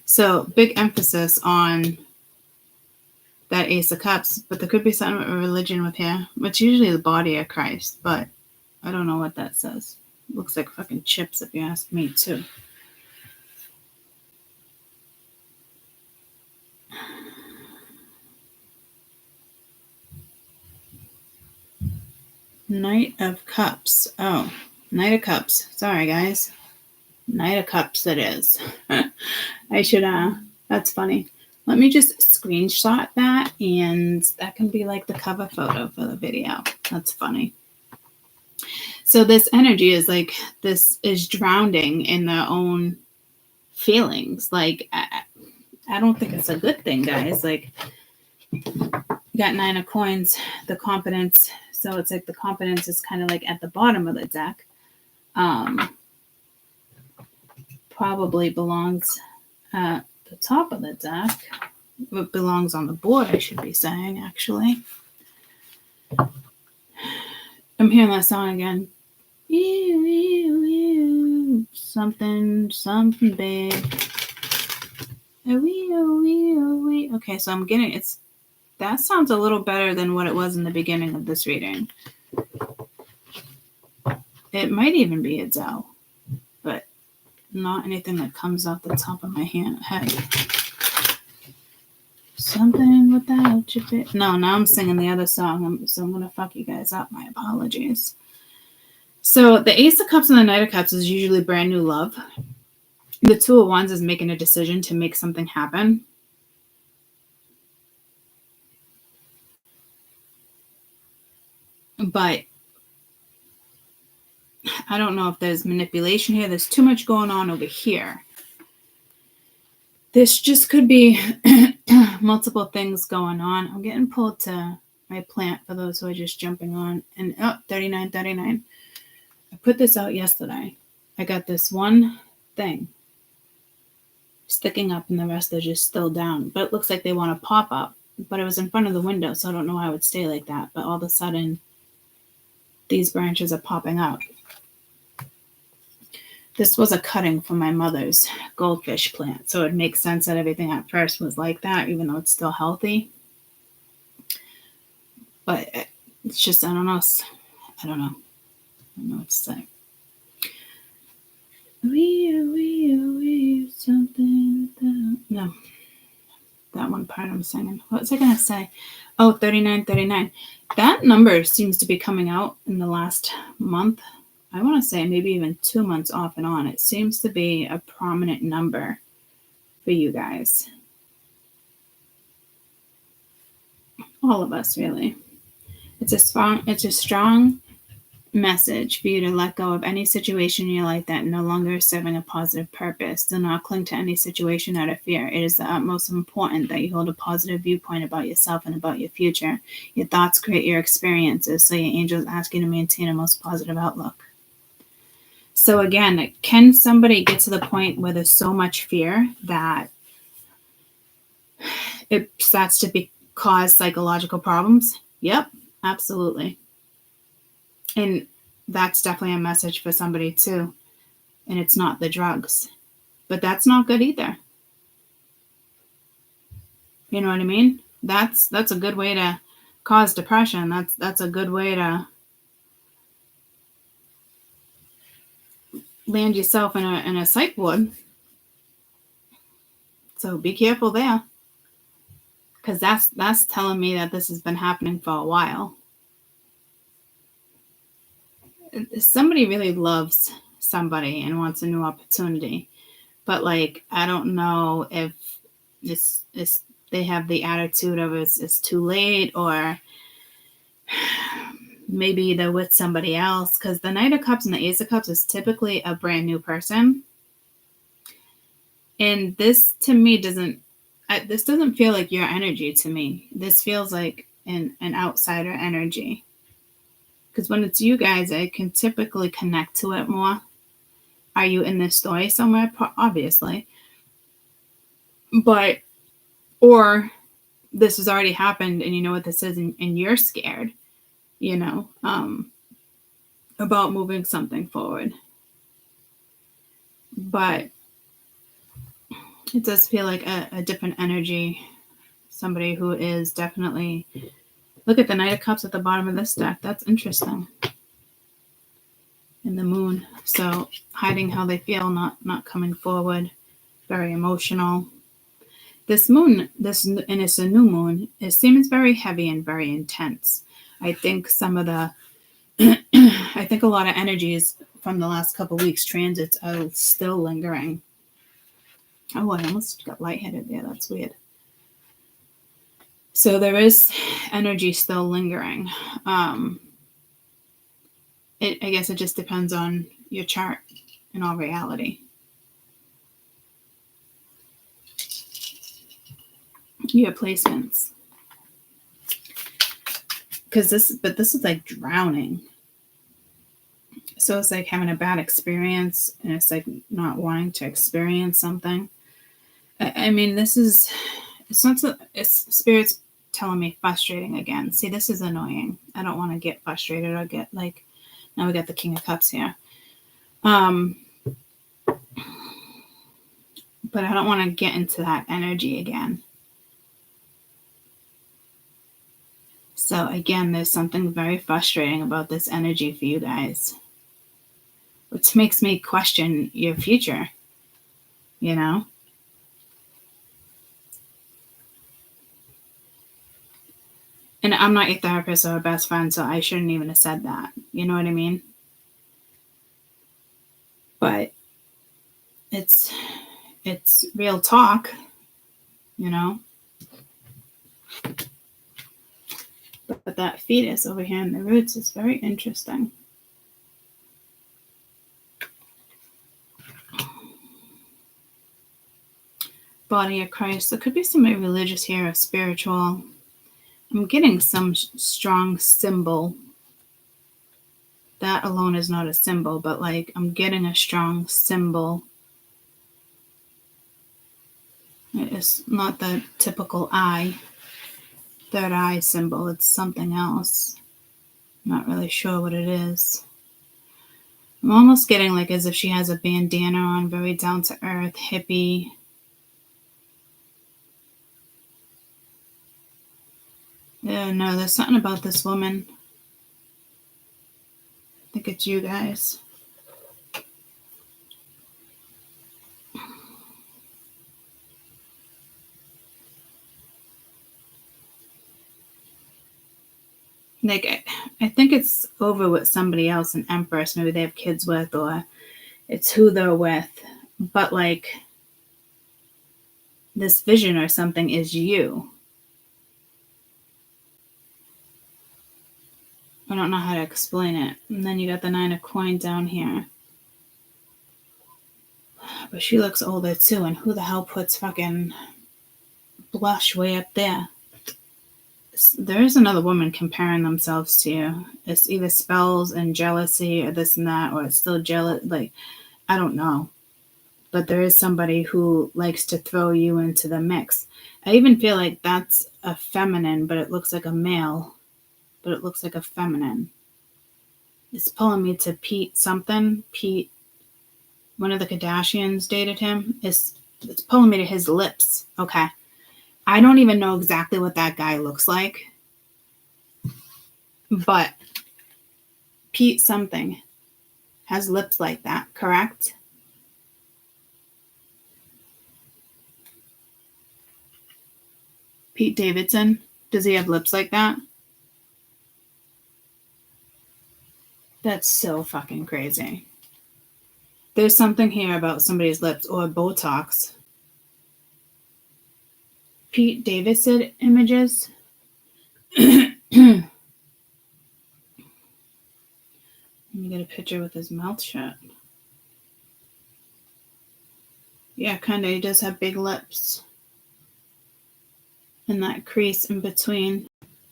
So big emphasis on that Ace of Cups, but there could be something with religion with here. It's usually the body of Christ, but I don't know what that says. Looks like fucking chips if you ask me too. Knight of Cups. Oh, Knight of Cups. Sorry, guys. Knight of Cups it is. I should, that's funny. Let me just screenshot that, and that can be like the cover photo for the video. That's funny. So this energy is like, this is drowning in their own feelings. Like, I don't think it's a good thing, guys. Like, you got 9 of Coins, the confidence. So it's like the confidence is kind of like at the bottom of the deck. Probably belongs at the top of the deck. It belongs on the board, I should be saying, actually. I'm hearing that song again. Something big. Okay, so I'm getting it's. That sounds a little better than what it was in the beginning of this reading. It might even be a Zhao, but not anything that comes off the top of my head. Something without you. No, now I'm singing the other song, so I'm going to fuck you guys up. My apologies. So the Ace of Cups and the Knight of Cups is usually brand new love. The Two of Wands is making a decision to make something happen. But I don't know if there's manipulation here. There's too much going on over here. This just could be multiple things going on. I'm getting pulled to my plant for those who are just jumping on. And 39. I put this out yesterday. I got this one thing sticking up and the rest are just still down. But it looks like they want to pop up. But it was in front of the window, so I don't know why it would stay like that. But all of a sudden, these branches are popping out. This was a cutting from my mother's goldfish plant, so it makes sense that everything at first was like that, even though it's still healthy. But it's just, I don't know what to say. Something. No. That one part I'm singing. What was I going to say? Oh, 39. That number seems to be coming out in the last month. I want to say maybe even 2 months off and on. It seems to be a prominent number for you guys. All of us, really. It's a strong message for you to let go of any situation in your life that no longer is serving a positive purpose. Do not cling to any situation out of fear. It is the utmost important that you hold a positive viewpoint about yourself and about your future. Your thoughts create your experiences, so your angels ask you to maintain a most positive outlook. So again, can somebody get to the point where there's so much fear that it starts to cause psychological problems? Yep, absolutely. And that's definitely a message for somebody too. And it's not the drugs. But that's not good either. You know what I mean? That's a good way to cause depression. That's a good way to land yourself in a psych ward. So be careful there, because that's telling me that this has been happening for a while. Somebody really loves somebody and wants a new opportunity, but like I don't know if it's they have the attitude of it's too late, or maybe they're with somebody else, because the Knight of Cups and the Ace of Cups is typically a brand new person. And this to me doesn't feel like your energy to me. This feels like an outsider energy. Because when it's you guys, I can typically connect to it more. Are you in this story somewhere? Obviously. But, or this has already happened and you know what this is, and you're scared, you know, about moving something forward. But it does feel like a different energy. Somebody who is definitely... Look at the Knight of Cups at the bottom of this deck. That's interesting. And the Moon. So hiding how they feel, not coming forward. Very emotional. This Moon, and it's a new moon, it seems very heavy and very intense. I think I think a lot of energies from the last couple of weeks transits are still lingering. Oh, I almost got lightheaded there. That's weird. So there is energy still lingering. I guess it just depends on your chart in all reality. Your placements. This is like drowning. So it's like having a bad experience, and it's like not wanting to experience something. I mean, it's spirits telling me frustrating again. See, this is annoying. I don't want to get frustrated or get like, now we got the King of Cups here. But I don't want to get into that energy again. So again, there's something very frustrating about this energy for you guys, which makes me question your future, you know? And I'm not your therapist or a best friend, so I shouldn't even have said that. You know what I mean? But it's real talk, you know? But that fetus over here in the roots is very interesting. Body of Christ. There could be somebody religious here or spiritual. I'm getting some strong symbol. That alone is not a symbol, but like I'm getting a strong symbol. It's not the typical eye, third eye symbol. It's something else. I'm not really sure what it is. I'm almost getting like as if she has a bandana on, very down to earth, hippie. Yeah, no, there's something about this woman. I think it's you guys. Like, I think it's over with somebody else, an empress, maybe they have kids with, or it's who they're with. But like, this vision or something is you. I don't know how to explain it. And then you got the 9 of coins down here. But she looks older too, and who the hell puts fucking blush way up there? There is another woman comparing themselves to you. It's either spells and jealousy or this and that, or it's still jealous. Like, I don't know. But there is somebody who likes to throw you into the mix. I even feel like that's a feminine, but it looks like a male. But it looks like a feminine. It's pulling me to Pete something. Pete, one of the Kardashians dated him. It's pulling me to his lips. Okay. I don't even know exactly what that guy looks like, but Pete something has lips like that, correct? Pete Davidson, does he have lips like that? That's so fucking crazy. There's something here about somebody's lips or Botox. Pete Davidson images. Let me get a picture with his mouth shut. Yeah, kind of. He does have big lips. And that crease in between.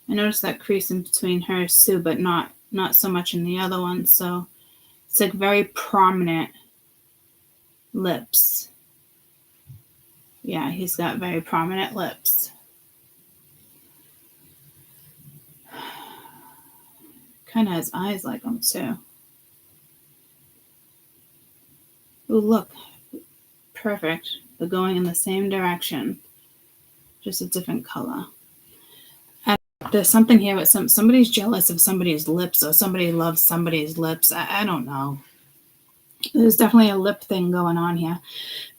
I noticed that crease in between hers too, but not so much in the other one. So it's like very prominent lips. Yeah, he's got very prominent lips. Kind of has eyes like them too. Oh, look. Perfect. They're going in the same direction. Just a different color. There's something here with somebody's jealous of somebody's lips, or somebody loves somebody's lips. I don't know. There's definitely a lip thing going on here.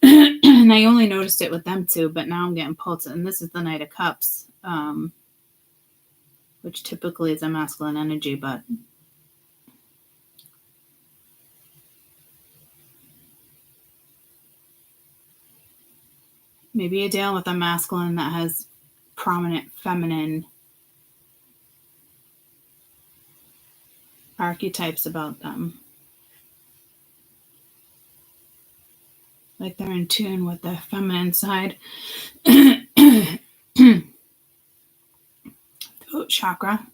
And I only noticed it with them two, but now I'm getting pulled. And this is the Knight of Cups, which typically is a masculine energy, but maybe you're dealing with a masculine that has prominent feminine archetypes about them. Like they're in tune with the feminine side. Throat chakra.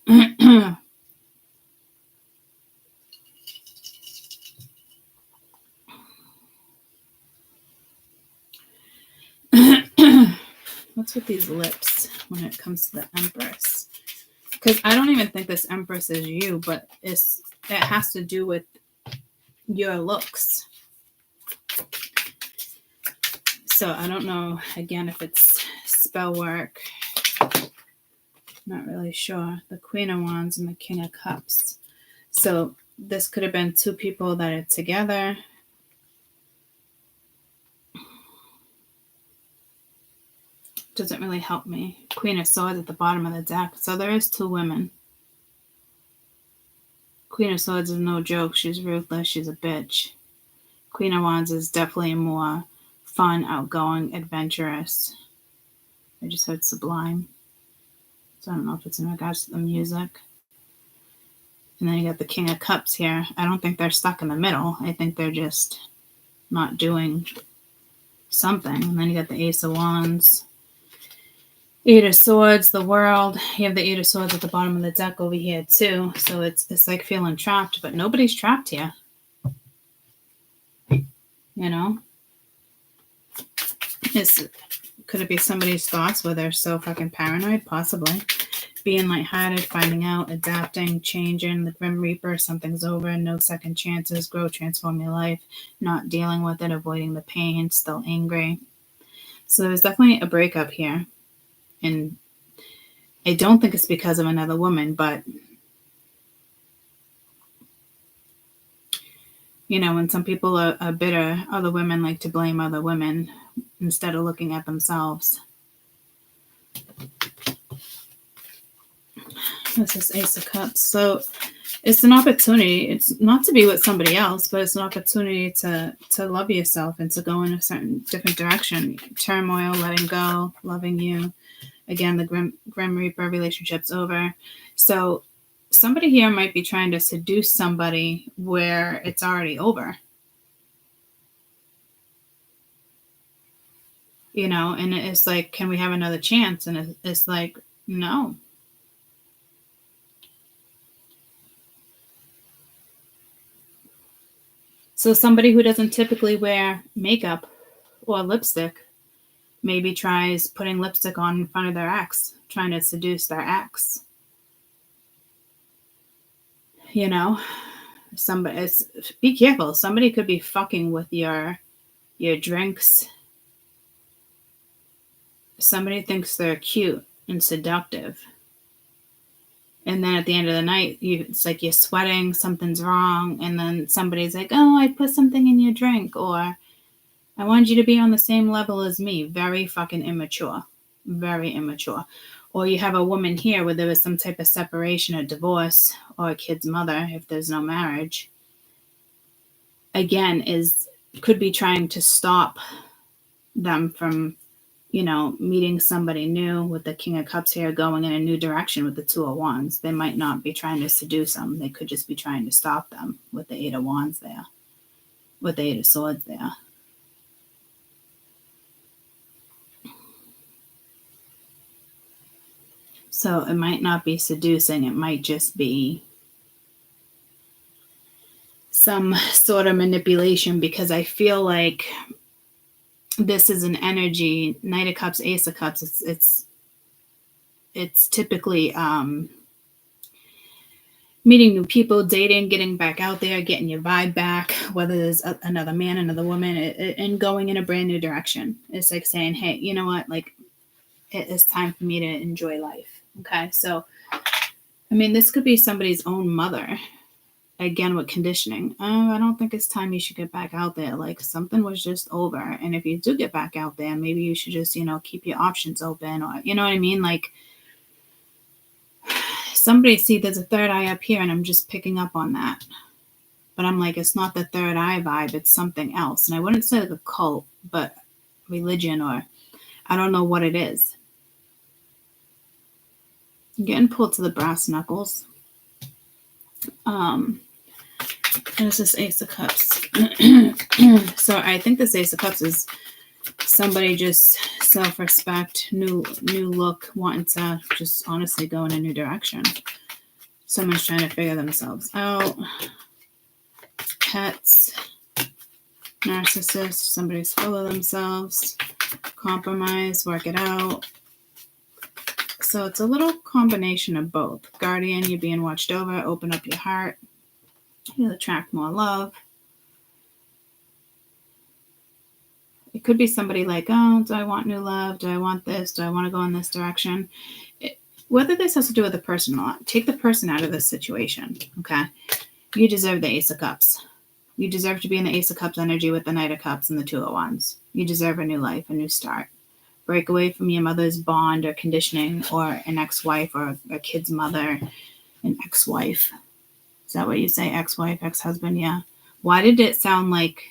What's with these lips when it comes to the Empress? Because I don't even think this Empress is you, but it has to do with your looks. So I don't know, again, if it's spell work. Not really sure. The Queen of Wands and the King of Cups. So this could have been two people that are together. Doesn't really help me. Queen of Swords at the bottom of the deck. So there is two women. Queen of Swords is no joke. She's ruthless. She's a bitch. Queen of Wands is definitely more fun, outgoing, adventurous. I just heard Sublime. So I don't know if it's in regards to the music. And then you got the King of Cups here. I don't think they're stuck in the middle. I think they're just not doing something. And then you got the Ace of Wands. Eight of Swords, the World. You have the Eight of Swords at the bottom of the deck over here too. So it's like feeling trapped, but nobody's trapped here. You know? Could it be somebody's thoughts where they're so fucking paranoid? Possibly. Being lighthearted, finding out, adapting, changing, the Grim Reaper, something's over, no second chances, grow, transform your life, not dealing with it, avoiding the pain, still angry. So there's definitely a breakup here. And I don't think it's because of another woman, but you know, when some people are bitter, other women like to blame other women instead of looking at themselves. This is Ace of Cups. So it's an opportunity. It's not to be with somebody else, but it's an opportunity to love yourself and to go in a certain different direction. Turmoil, letting go, loving you. Again, the Grim Reaper relationship's over. So somebody here might be trying to seduce somebody where it's already over. You know, and it's like, can we have another chance? And it's like, no. So somebody who doesn't typically wear makeup or lipstick maybe tries putting lipstick on in front of their ex, trying to seduce their ex. You know, be careful. Somebody could be fucking with your drinks. somebody thinks they're cute and seductive. And then at the end of the night, it's like you're sweating, something's wrong. And then somebody's like, oh, I put something in your drink. Or I wanted you to be on the same level as me. Very fucking immature. Very immature. Or you have a woman here where there was some type of separation or divorce, or a kid's mother, if there's no marriage. Again, could be trying to stop them from, meeting somebody new, with the King of Cups here, going in a new direction with the Two of Wands. They might not be trying to seduce them. They could just be trying to stop them with the Eight of Wands there, with the Eight of Swords there. So it might not be seducing. It might just be some sort of manipulation, because I feel like this is an energy, Knight of Cups, Ace of Cups. It's typically meeting new people, dating, getting back out there, getting your vibe back, whether there's another man, another woman, and going in a brand new direction. It's like saying, hey, you know what? Like, it's time for me to enjoy life. Okay. So, I mean, this could be somebody's own mother. Again, with conditioning. Oh, I don't think it's time you should get back out there. Like, something was just over. And if you do get back out there, maybe you should just, keep your options open, or, you know what I mean? Like, somebody, see, there's a third eye up here, and I'm just picking up on that. But I'm like, it's not the third eye vibe. It's something else. And I wouldn't say like a cult, but religion, or I don't know what it is. I'm getting pulled to the brass knuckles. There's this Ace of Cups. So I think this Ace of Cups is somebody just self-respect, new look, wanting to just honestly go in a new direction. Someone's trying to figure themselves out. Pets, narcissist, somebody's full of themselves, compromise, work it out. So it's a little combination of both. Guardian, you're being watched over, open up your heart. You'll attract more love. It could be somebody like, oh, do I want new love? Do I want this? Do I want to go in this direction? Whether this has to do with the person or not, take the person out of this situation, okay? You deserve the Ace of Cups. You deserve to be in the Ace of Cups energy with the Knight of Cups and the Two of Wands. You deserve a new life, a new start. Break away from your mother's bond or conditioning, or an ex-wife, or a kid's mother, an ex-wife. Is that what you say? Ex-wife, ex-husband? Yeah. Why did it sound like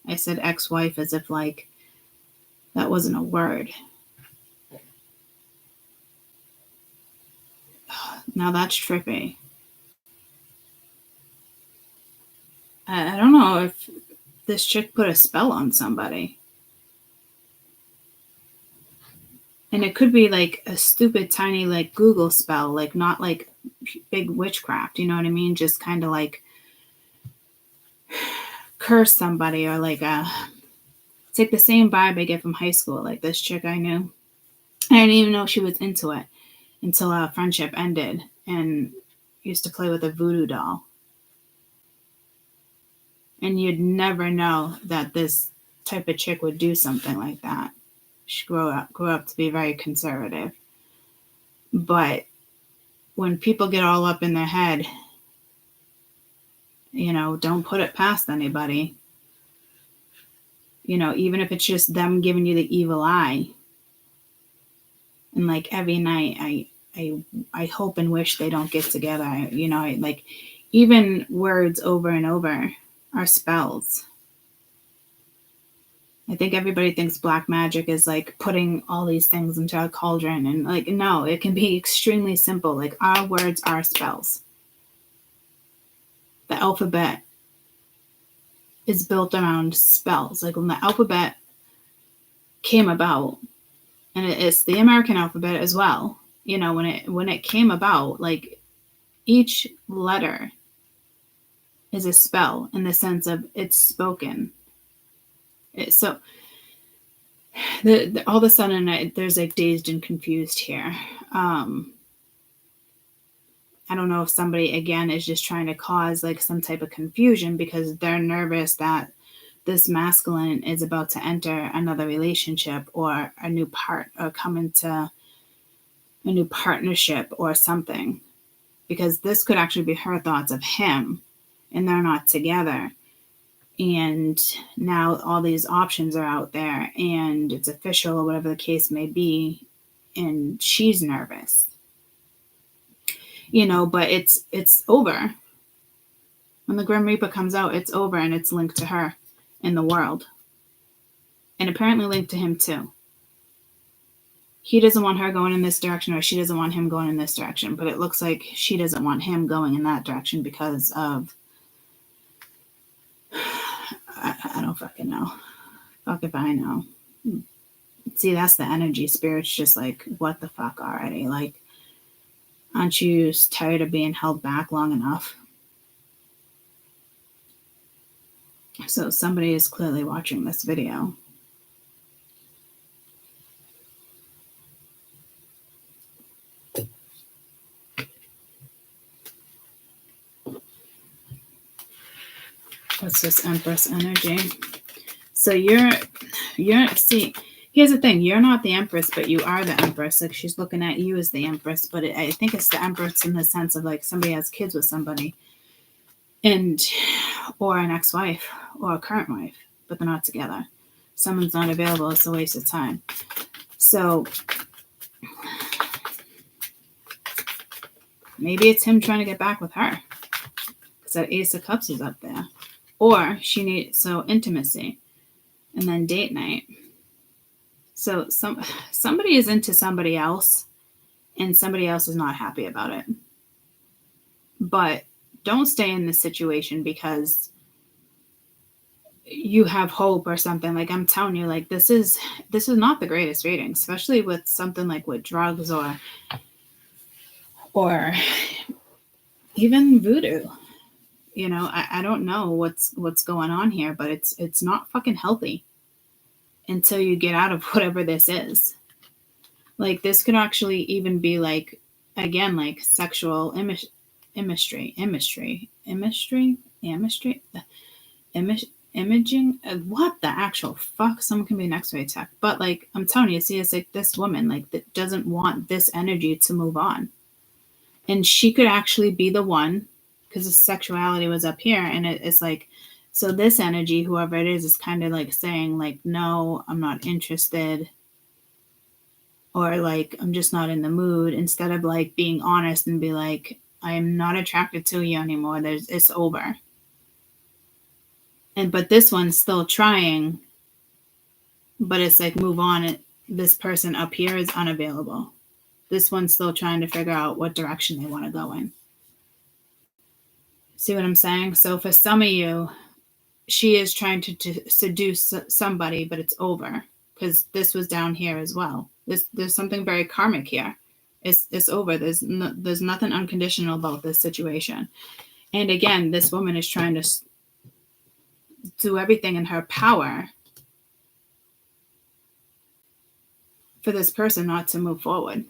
I said ex-wife as if like that wasn't a word? Now that's trippy. I don't know if this chick put a spell on somebody. And it could be like a stupid, tiny, like Google spell, like not like big witchcraft, you know what I mean? Just kind of like curse somebody, or like it's like the same vibe I get from high school. Like this chick I knew, I didn't even know she was into it until our friendship ended, and used to play with a voodoo doll. And you'd never know that this type of chick would do something like that. She grew up to be very conservative. But when people get all up in their head, don't put it past anybody. Even if it's just them giving you the evil eye. And like every night, I hope and wish they don't get together. Like even words over and over are spells. I think everybody thinks black magic is like putting all these things into a cauldron, and like, no, it can be extremely simple. Like our words are spells. The alphabet is built around spells. Like when the alphabet came about, and it's the American alphabet as well, when it came about, like each letter is a spell in the sense of it's spoken. So all of a sudden there's like dazed and confused here. I don't know if somebody again is just trying to cause like some type of confusion because they're nervous that this masculine is about to enter another relationship or a new or come into a new partnership or something, because this could actually be her thoughts of him and they're not together. And now all these options are out there and it's official or whatever the case may be. And she's nervous, but it's over. When the Grim Reaper comes out, it's over and it's linked to her in the world. And apparently linked to him too. He doesn't want her going in this direction, or she doesn't want him going in this direction. But it looks like she doesn't want him going in that direction because of... I don't fucking know. Fuck if I know. See, that's the energy. Spirit's just like, what the fuck already? Like, aren't you tired of being held back long enough? So somebody is clearly watching this video. What's this Empress energy? So see, here's the thing. You're not the Empress, but you are the Empress. Like, she's looking at you as the Empress, but I think it's the Empress in the sense of like somebody has kids with somebody, or an ex-wife or a current wife, but they're not together. Someone's not available. It's a waste of time. So maybe it's him trying to get back with her, because that Ace of Cups is up there. Or she needs intimacy, and then date night. So somebody is into somebody else, and somebody else is not happy about it. But don't stay in this situation because you have hope or something. Like, I'm telling you, like, this is not the greatest reading, especially with something like with drugs or even voodoo. I don't know what's going on here, but it's not fucking healthy until you get out of whatever this is. Like, this could actually even be like, again, like sexual imaging. What the actual fuck? Someone can be an X-ray tech. But like, I'm telling you, see, it's like this woman, like, that doesn't want this energy to move on. And she could actually be the one, because the sexuality was up here, and it's like, so this energy, whoever it is kind of like saying like, no, I'm not interested, or like, I'm just not in the mood, instead of like being honest and be like, I am not attracted to you anymore. It's over. But this one's still trying, but it's like, move on. This person up here is unavailable. This one's still trying to figure out what direction they want to go in. See what I'm saying? So for some of you, she is trying to seduce somebody, but it's over, because this was down here as well. There's something very karmic here. It's over. There's nothing unconditional about this situation. And again, this woman is trying to do everything in her power for this person not to move forward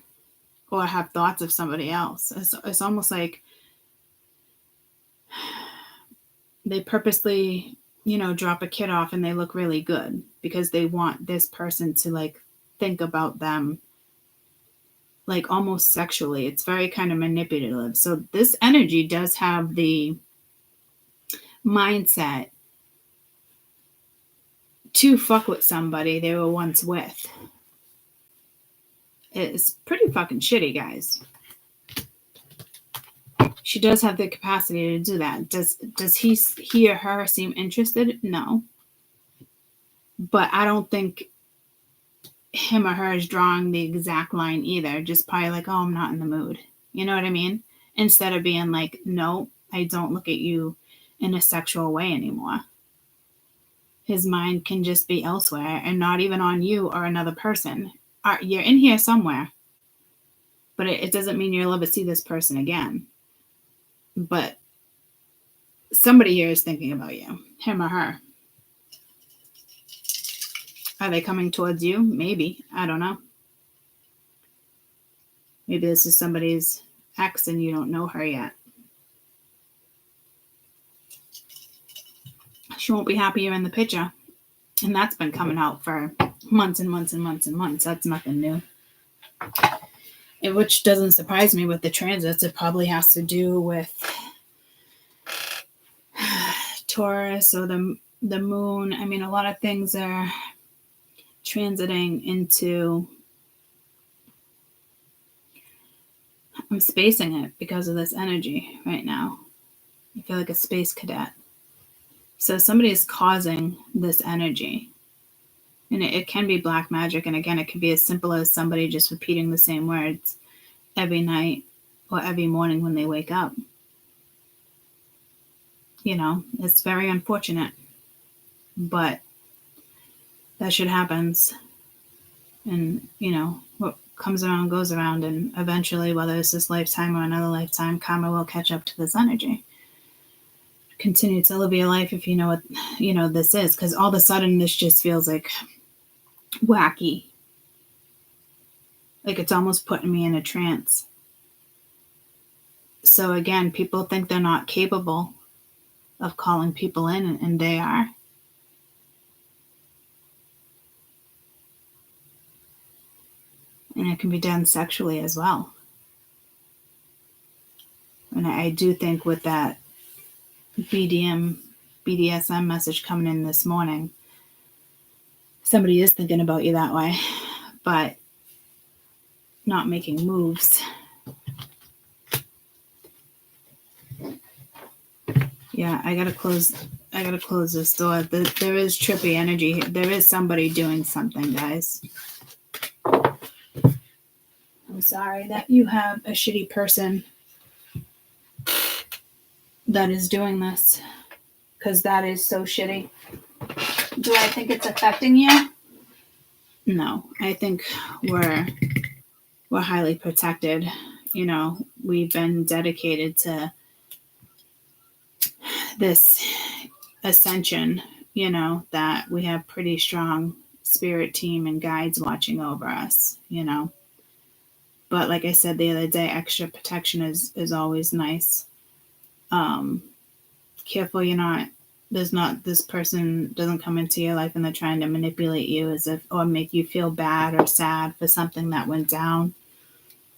or have thoughts of somebody else. It's almost like they purposely, drop a kid off and they look really good because they want this person to like think about them like almost sexually. It's very kind of manipulative. So this energy does have the mindset to fuck with somebody they were once with. It's pretty fucking shitty, guys. She does have the capacity to do that. Does he or her seem interested? No. But I don't think him or her is drawing the exact line either. Just probably like, oh, I'm not in the mood. You know what I mean? Instead of being like, no, I don't look at you in a sexual way anymore. His mind can just be elsewhere and not even on you or another person. You're in here somewhere, but it doesn't mean you'll ever see this person again. But somebody here is thinking about you, him or her. Are they coming towards you? Maybe. I don't know. Maybe this is somebody's ex and you don't know her yet. she won't be happy you're in the picture. And that's been coming out for months and months and months and months. That's nothing new. Which doesn't surprise me with the transits. It probably has to do with Taurus or the moon. I mean, a lot of things are transiting into... I'm spacing it because of this energy right now. I feel like a space cadet. So somebody is causing this energy. And it can be black magic. And again, it can be as simple as somebody just repeating the same words every night or every morning when they wake up. You know, it's very unfortunate. But that shit happens. And, you know, what comes around goes around. And eventually, whether it's this lifetime or another lifetime, karma will catch up to this energy. Continue to live your life if you know what, you know, this is. Because all of a sudden, this just feels like wacky. Like it's almost putting me in a trance. So again, people think they're not capable of calling people in, and they are. And it can be done sexually as well. And I do think with that BDSM message coming in this morning, somebody is thinking about you that way, but not making moves. Yeah, I gotta close this door. There is trippy energy here. There is somebody doing something, guys. I'm sorry that you have a shitty person that is doing this, because that is so shitty. Do I think it's affecting you? No, I think we're highly protected. You know, we've been dedicated to this ascension, you know, that we have pretty strong spirit team and guides watching over us, you know. But like I said the other day, extra protection is always nice. Careful this person doesn't come into your life and they're trying to manipulate you or make you feel bad or sad for something that went down.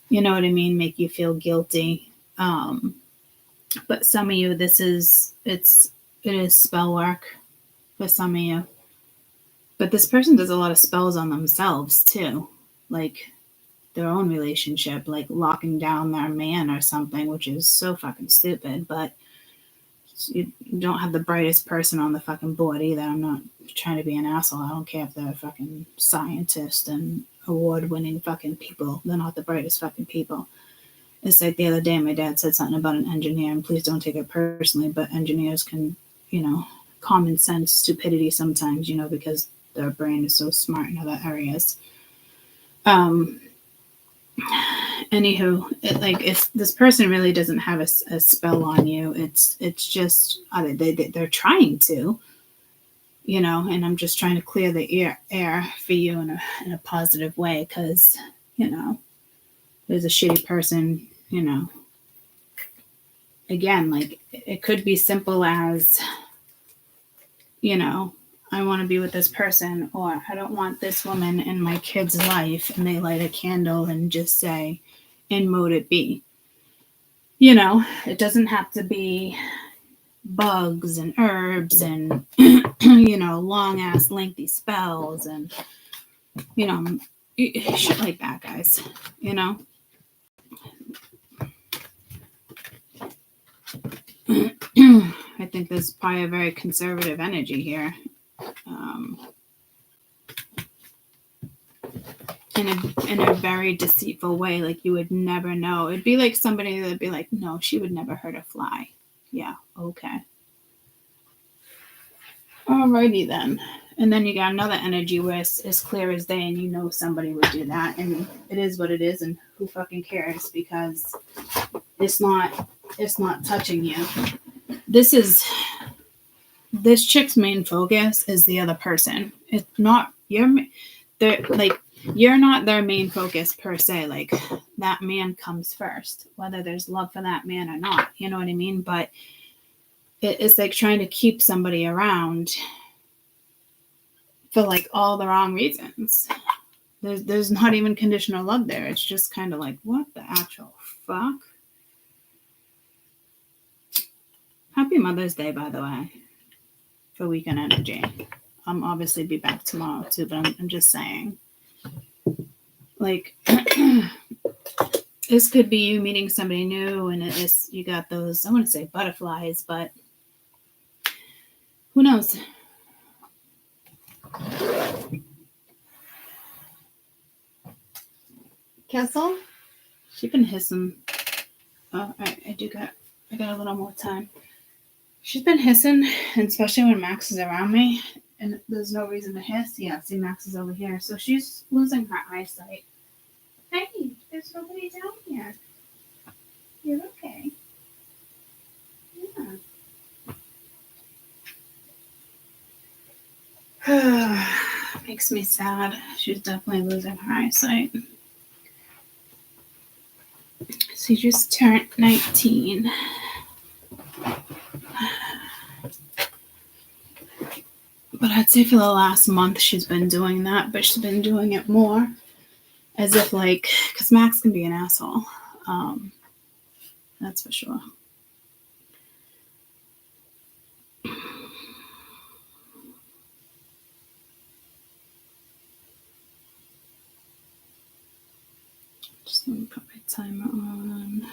You know what I mean? Make you feel guilty. But some of you, it is spell work for some of you. But this person does a lot of spells on themselves too. Like their own relationship, like locking down their man or something, which is so fucking stupid. But you don't have the brightest person on the fucking board either. I'm not trying to be an asshole. I don't care if they're a fucking scientist and award-winning fucking people. They're not the brightest fucking people. It's like the other day, my dad said something about an engineer, and please don't take it personally, but engineers can, you know, common sense stupidity sometimes, you know, because their brain is so smart in other areas. Anywho, if this person really doesn't have a spell on you, it's just they're trying to, you know, and I'm just trying to clear the air for you in a positive way, because, you know, there's a shitty person, you know. Again, like it could be simple as, you know, I want to be with this person, or I don't want this woman in my kid's life, and they light a candle and just say, and mote it be. You know, it doesn't have to be bugs and herbs and, you know, long ass lengthy spells and, you know, shit like that, guys, you know. I think there's probably a very conservative energy here. In a very deceitful way, like you would never know. It'd be like somebody that'd be like, no, she would never hurt a fly. Yeah, okay. Alrighty then. And then you got another energy where it's as clear as day, and you know somebody would do that, and it is what it is, and who fucking cares, because it's not touching you. This chick's main focus is the other person. It's not you're not their main focus per se. Like that man comes first, whether there's love for that man or not. You know what I mean? But it's like trying to keep somebody around for like all the wrong reasons. There's not even conditional love there. It's just kind of like, what the actual fuck? Happy Mother's Day, by the way, for Weekend energy. Obviously be back tomorrow too, but I'm just saying. Like, this could be you meeting somebody new, and you got those, I want to say butterflies, but who knows? Castle? She's been hissing. Oh, I got a little more time. She's been hissing, and especially when Max is around me, and there's no reason to hiss. Yeah, see, Max is over here, so she's losing her eyesight. Hey, there's nobody down here. You're okay. Yeah. Makes me sad. She's definitely losing her eyesight. She just turned 19. But I'd say for the last month she's been doing that, but she's been doing it more as if like, because Max can be an asshole. That's for sure. Just let me put my timer on.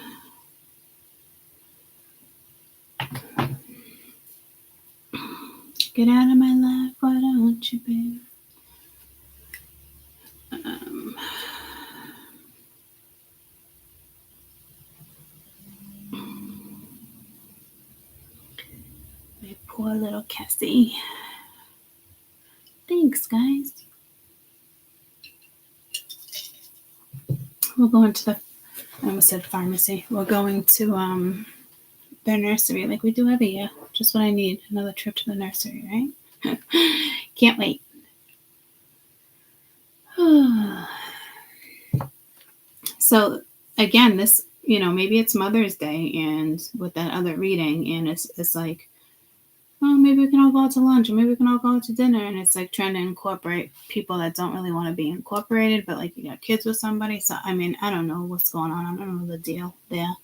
Get out of my life, why don't you, babe? My poor little Cassie. Thanks, guys. We're going to I almost said pharmacy. We're going to their nursery like we do every year. Just what I need. Another trip to the nursery, right? Can't wait. So again, this, maybe it's Mother's Day, and with that other reading, and it's like, oh, maybe we can all go out to lunch, or maybe we can all go out to dinner, and it's like trying to incorporate people that don't really want to be incorporated, but like you got kids with somebody. So I mean, I don't know what's going on. I don't know the deal there.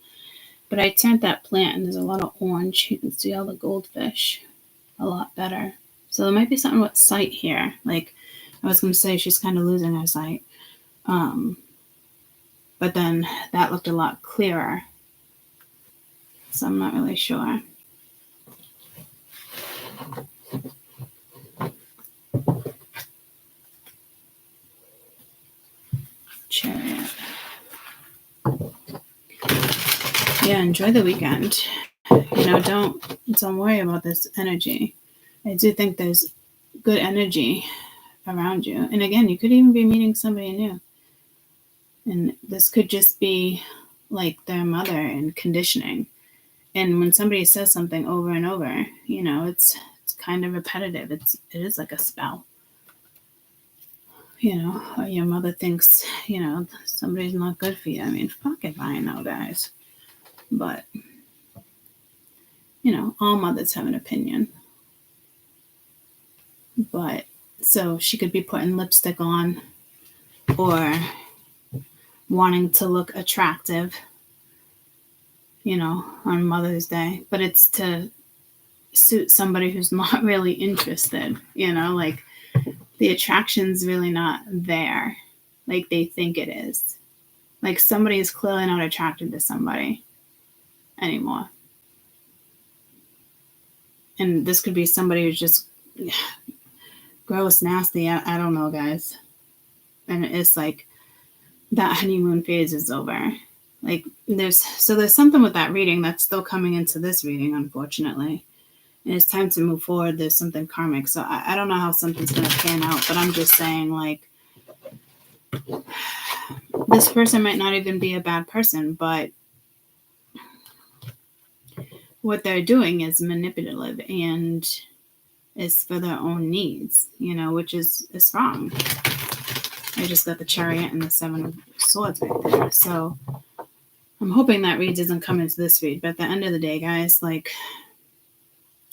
But I turned that plant, and there's a lot of orange. You can see all the goldfish a lot better. So there might be something with sight here. Like I was going to say, she's kind of losing her sight. But then that looked a lot clearer. So I'm not really sure. Chariot. Yeah, enjoy the weekend. Don't worry about this energy. I do think there's good energy around you. And again, you could even be meeting somebody new. And this could just be like their mother and conditioning. And when somebody says something over and over, it's kind of repetitive. It is like a spell. Or your mother thinks, somebody's not good for you. I mean, fuck if I know, guys. But, all mothers have an opinion. But, so she could be putting lipstick on or wanting to look attractive, on Mother's Day. But it's to suit somebody who's not really interested, like the attraction's really not there like they think it is. Like somebody is clearly not attracted to somebody anymore. And this could be somebody who's just gross, nasty. I don't know, guys. And it's like that honeymoon phase is over. Like there's something with that reading that's still coming into this reading, unfortunately. And it's time to move forward. There's something karmic. So I don't know how something's going to pan out, but I'm just saying, like, this person might not even be a bad person, but what they're doing is manipulative and is for their own needs, which is wrong. I just got the Chariot and the Seven of Swords right there. So I'm hoping that read doesn't come into this read. But at the end of the day, guys, like,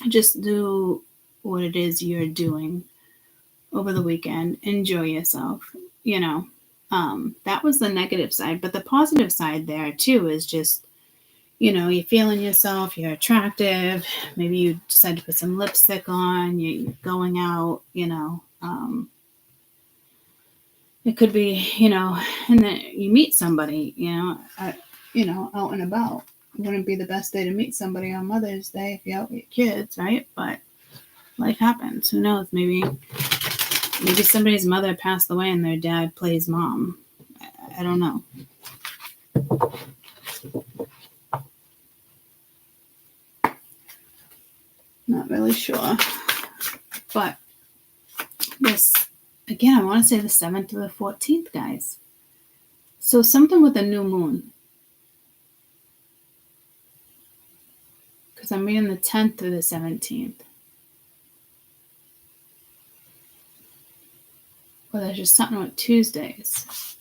just do what it is you're doing over the weekend. Enjoy yourself, you know. That was the negative side. But the positive side there, too, is just, you know, you're feeling yourself, you're attractive. Maybe you decide to put some lipstick on, you're going out, you know. It could be, you know, and then you meet somebody, you know, out and about. It wouldn't be the best day to meet somebody on Mother's Day if you're out with your kids, right? But life happens. Who knows? Maybe somebody's mother passed away and their dad plays mom. I don't know. Not really sure. But this, again, I want to say the 7th to the 14th, guys. So something with a new moon. Because I'm reading the 10th through the 17th. Well, there's just something with Tuesdays.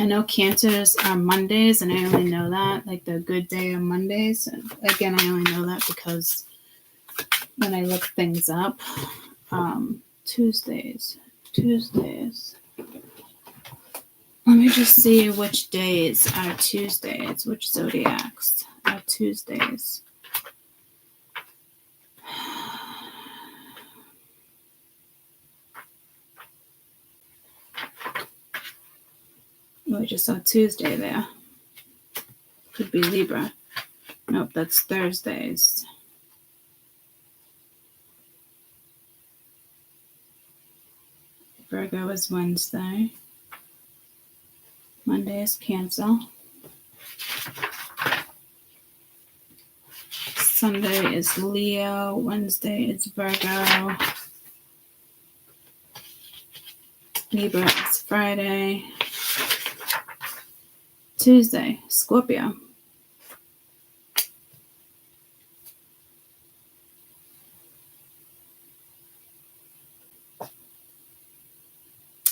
I know Cancers are Mondays, and I only know that, like the good day on Mondays. And again, I only know that because when I look things up, Tuesdays. Let me just see which days are Tuesdays, which zodiacs are Tuesdays. We just saw Tuesday there. Could be Libra. Nope, that's Thursdays. Virgo is Wednesday. Monday is Cancer. Sunday is Leo. Wednesday is Virgo. Libra is Friday. Tuesday, Scorpio.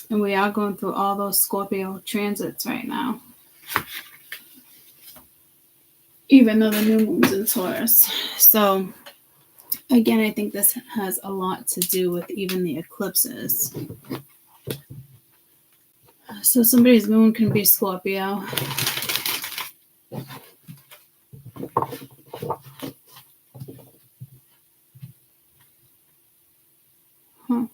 And we are going through all those Scorpio transits right now. Even though the new moon's in Taurus. So, again, I think this has a lot to do with even the eclipses. So somebody's moon can be Scorpio. Huh.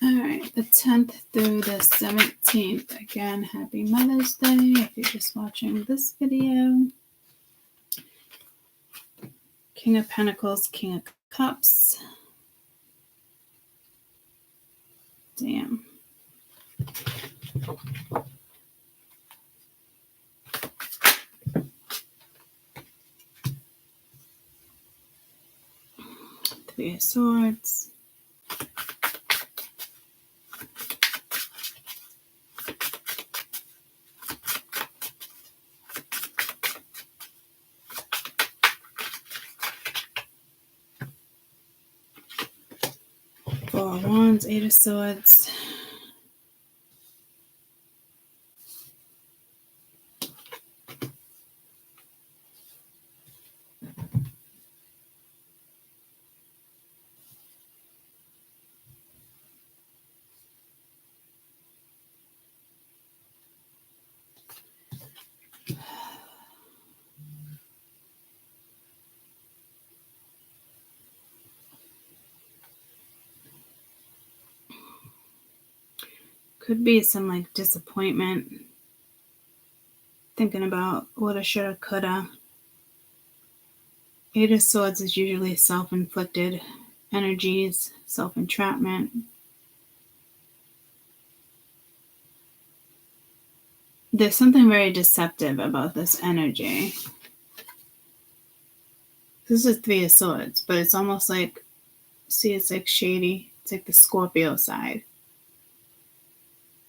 All right, the 10th through the 17th. Again, happy Mother's Day if you're just watching this video. King of Pentacles, King of Cups. Damn. Three of Swords. Four of Wands, Eight of Swords. Could be some like disappointment. Thinking about woulda, shoulda, coulda. Eight of Swords is usually self-inflicted energies, self-entrapment. There's something very deceptive about this energy. This is Three of Swords, but it's almost like, see, it's like shady. It's like the Scorpio side.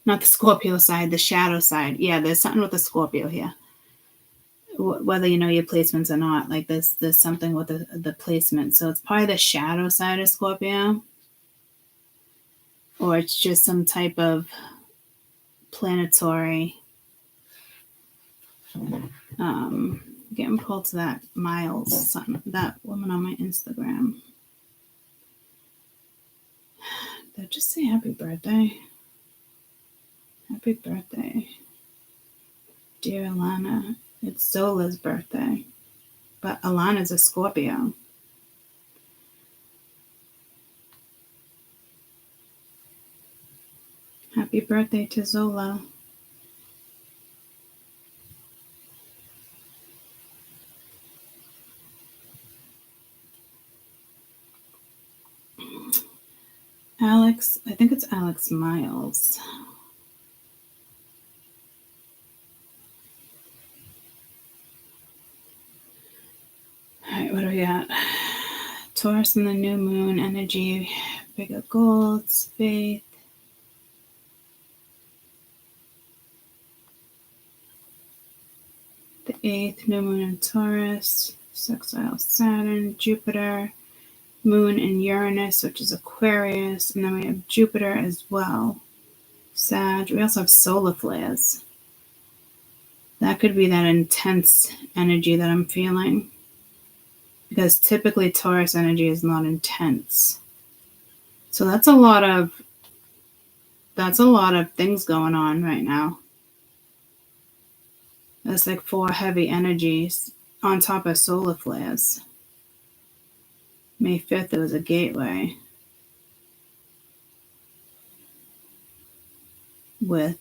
Not the Scorpio side, the shadow side. Yeah, there's something with the Scorpio here. whether you know your placements or not, like there's something with the placement. So it's probably the shadow side of Scorpio, or it's just some type of planetary getting pulled to that Miles, something, that woman on my Instagram. Did I just say happy birthday? Happy birthday, dear Alana. It's Zola's birthday, but Alana's a Scorpio. Happy birthday to Zola. Alex, I think it's Alex Miles. All right, what do we got? Taurus and the new moon energy, bigger goals, faith. The 8th, new moon in Taurus, sextile Saturn, Jupiter, moon in Uranus, which is Aquarius, and then we have Jupiter as well. Sag. We also have solar flares. That could be that intense energy that I'm feeling, because typically Taurus energy is not intense. So that's a lot of things going on right now. That's like 4 heavy energies on top of solar flares. May 5th, it was a gateway with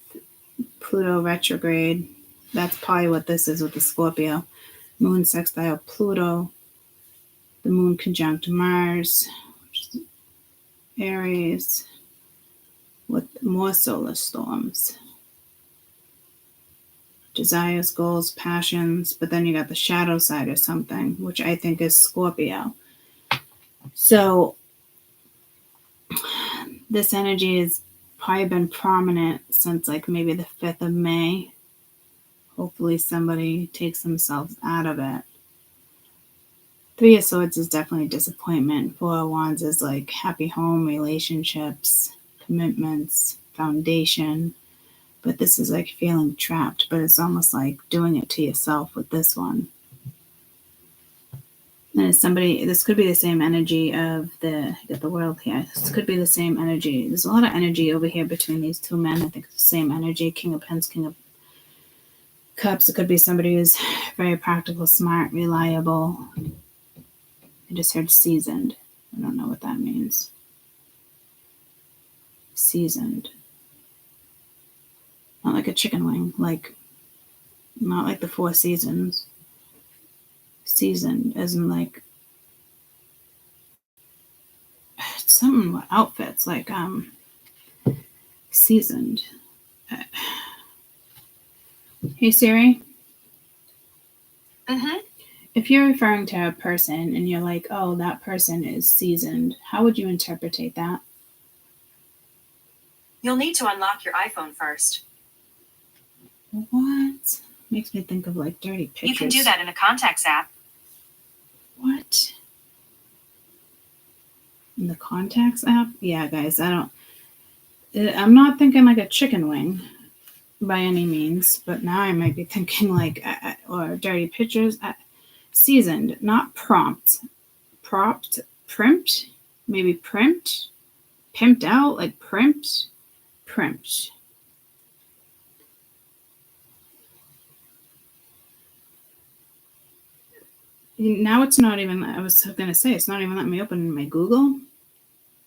Pluto retrograde. That's probably what this is with the Scorpio. Moon sextile Pluto. The moon conjunct Mars, which is Aries, with more solar storms. Desires, goals, passions, but then you got the shadow side or something, which I think is Scorpio. So this energy has probably been prominent since like maybe the 5th of May. Hopefully somebody takes themselves out of it. 3 of Swords is definitely disappointment. 4 of Wands is like happy home, relationships, commitments, foundation. But this is like feeling trapped, but it's almost like doing it to yourself with this one. And it's somebody, this could be the same energy of get the world here. This could be the same energy. There's a lot of energy over here between these two men. I think it's the same energy. King of Pence, King of Cups. It could be somebody who's very practical, smart, reliable. I just heard seasoned. I don't know what that means. Seasoned. Not like a chicken wing, not like the 4 seasons. Seasoned, as in like something with outfits, like seasoned. Hey Siri. If you're referring to a person and you're like, oh, that person is seasoned, how would you interpret that? You'll need to unlock your iPhone first. What? Makes me think of like dirty pictures. You can do that in a contacts app. What? In the contacts app? Yeah, guys, I'm not thinking like a chicken wing by any means, but now I might be thinking like, or dirty pictures. Seasoned, not prompt. Propped, primped, maybe primped, pimped out, like primped. Now it's not even, I was going to say, it's not even letting me open my Google.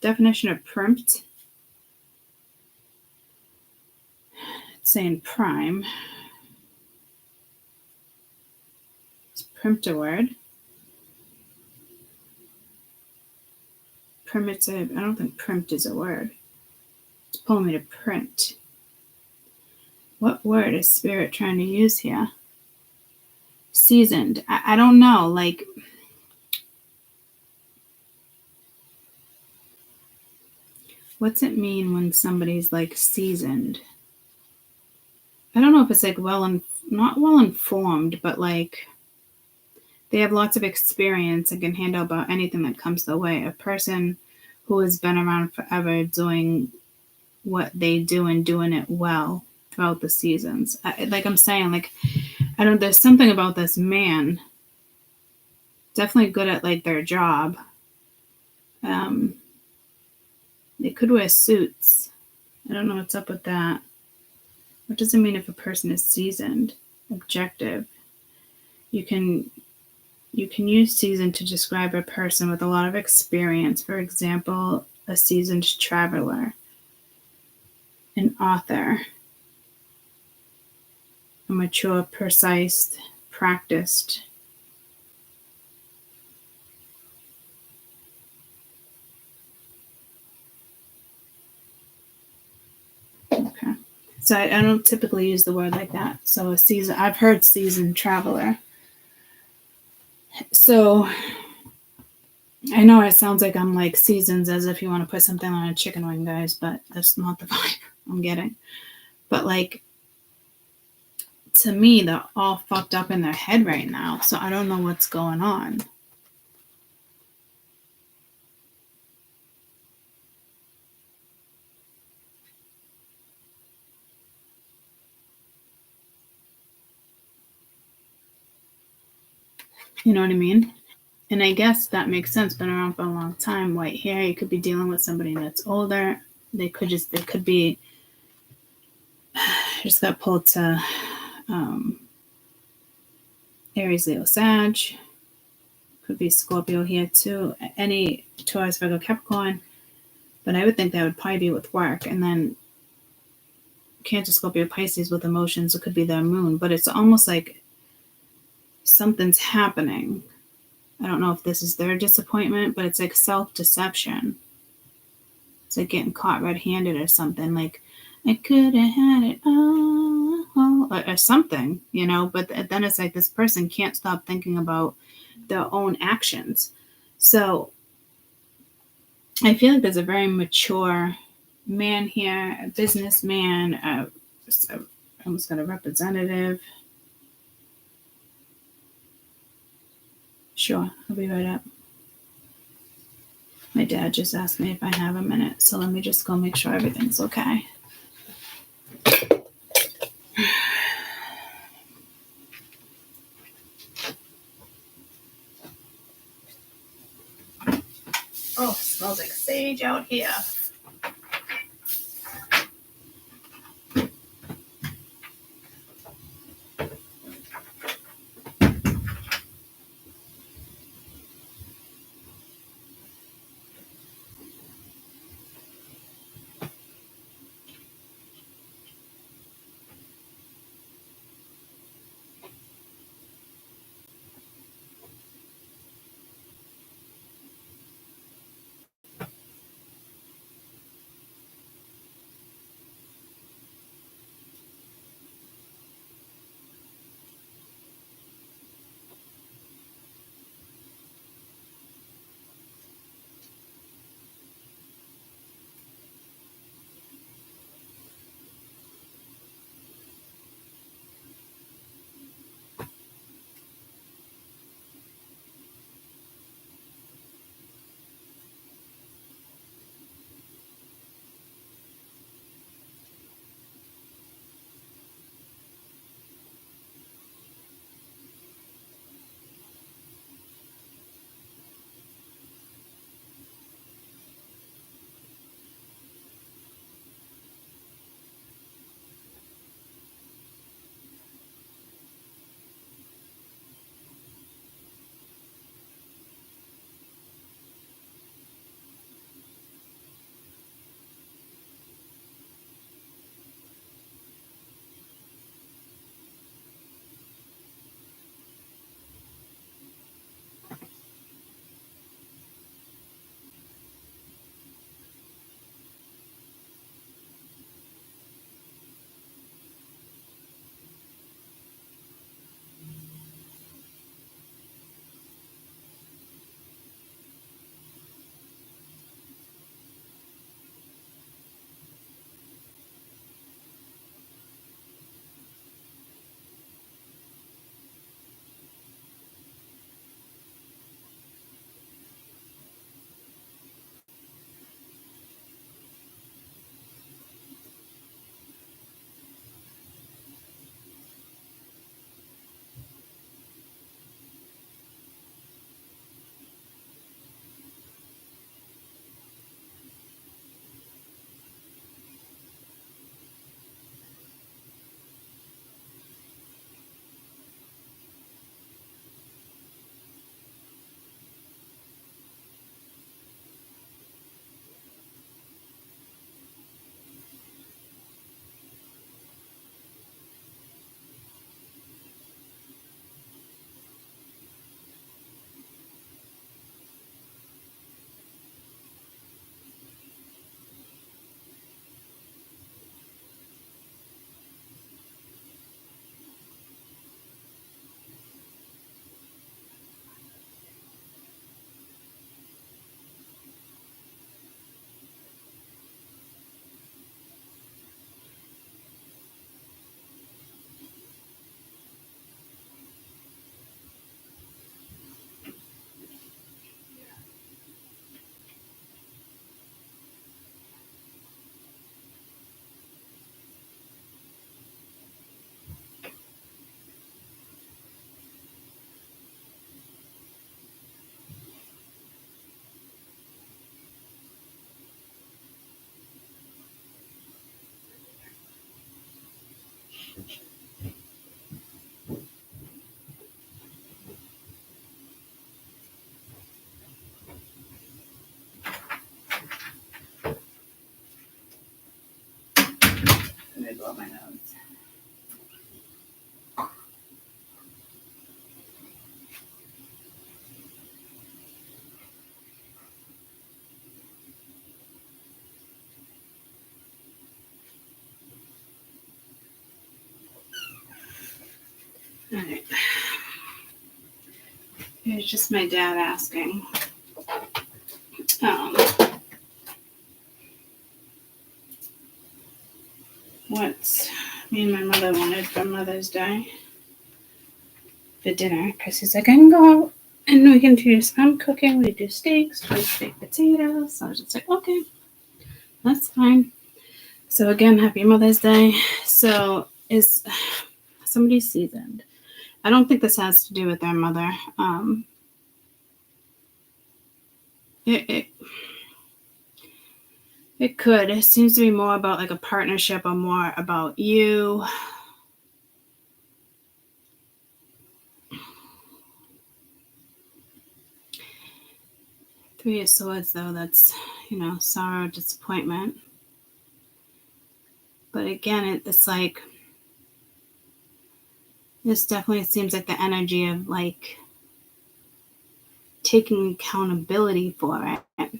Definition of primped. It's saying prime. Is primped a word? Primitive. I don't think primped is a word. It's pulling me to print. What word is Spirit trying to use here? Seasoned. I don't know. Like, what's it mean when somebody's like seasoned? I don't know if it's like well not well informed, but like they have lots of experience and can handle about anything that comes their way. A person who has been around forever doing what they do and doing it well throughout the seasons. Like I'm saying, like there's something about this man, definitely good at like their job. They could wear suits. I don't know what's up with that. What does it mean if a person is seasoned, objective? You can use seasoned to describe a person with a lot of experience. For example, a seasoned traveler, an author, a mature, precise, practiced. Okay. So I don't typically use the word like that. So I've heard seasoned traveler. So I know it sounds like I'm like seasons as if you want to put something on a chicken wing, guys, but that's not the vibe I'm getting. But like, to me, they're all fucked up in their head right now. So I don't know what's going on. You know what I mean? And I guess that makes sense. Been around for a long time. White hair. You could be dealing with somebody that's older. They could be. Just got pulled to Aries, Leo, Sag. Could be Scorpio here too. Any Taurus, Virgo, Capricorn. But I would think that would probably be with work. And then Cancer, Scorpio, Pisces with emotions. It could be their moon. But it's almost like something's happening. I don't know if this is their disappointment, but it's like self-deception. It's like getting caught red-handed or something. Like, I could have had it all, or something, you know? But then it's like this person can't stop thinking about their own actions. So I feel like there's a very mature man here, a businessman, I almost got a representative. Sure, I'll be right up. My dad just asked me if I have a minute, so let me just go make sure everything's okay. Oh, it smells like sage out here. Let me blow my nose. All right. Here's just my dad asking. What me and my mother wanted for Mother's Day for dinner, because he's like, I can go out and we can do some cooking. We do steaks, twice baked potatoes. So I was just like, okay, that's fine. So again, happy Mother's Day. So is somebody seasoned? I don't think this has to do with their mother. It could. It seems to be more about like a partnership or more about you. Three of Swords, though, that's, sorrow, disappointment. But again, it's like, this definitely seems like the energy of like taking accountability for it.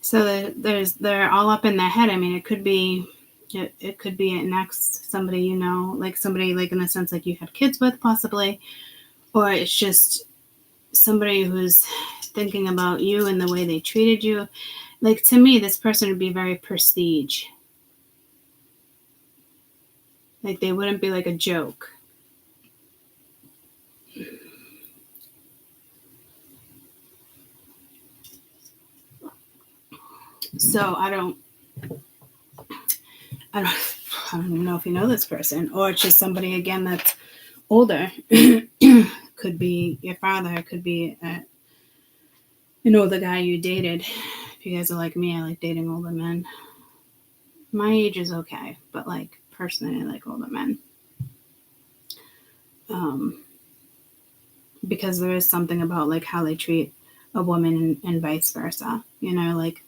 So they're all up in their head. I mean, it could be an ex, somebody, like somebody like in the sense like you had kids with possibly, or it's just somebody who's thinking about you and the way they treated you. Like, to me, this person would be very prestige. Like, they wouldn't be like a joke. So I don't even know if you know this person, or it's just somebody again that's older. Could be your father, could be the guy you dated. If you guys are like me, I like dating older men. My age is okay, but like personally, I like older men. Because there is something about like how they treat a woman and vice versa. Like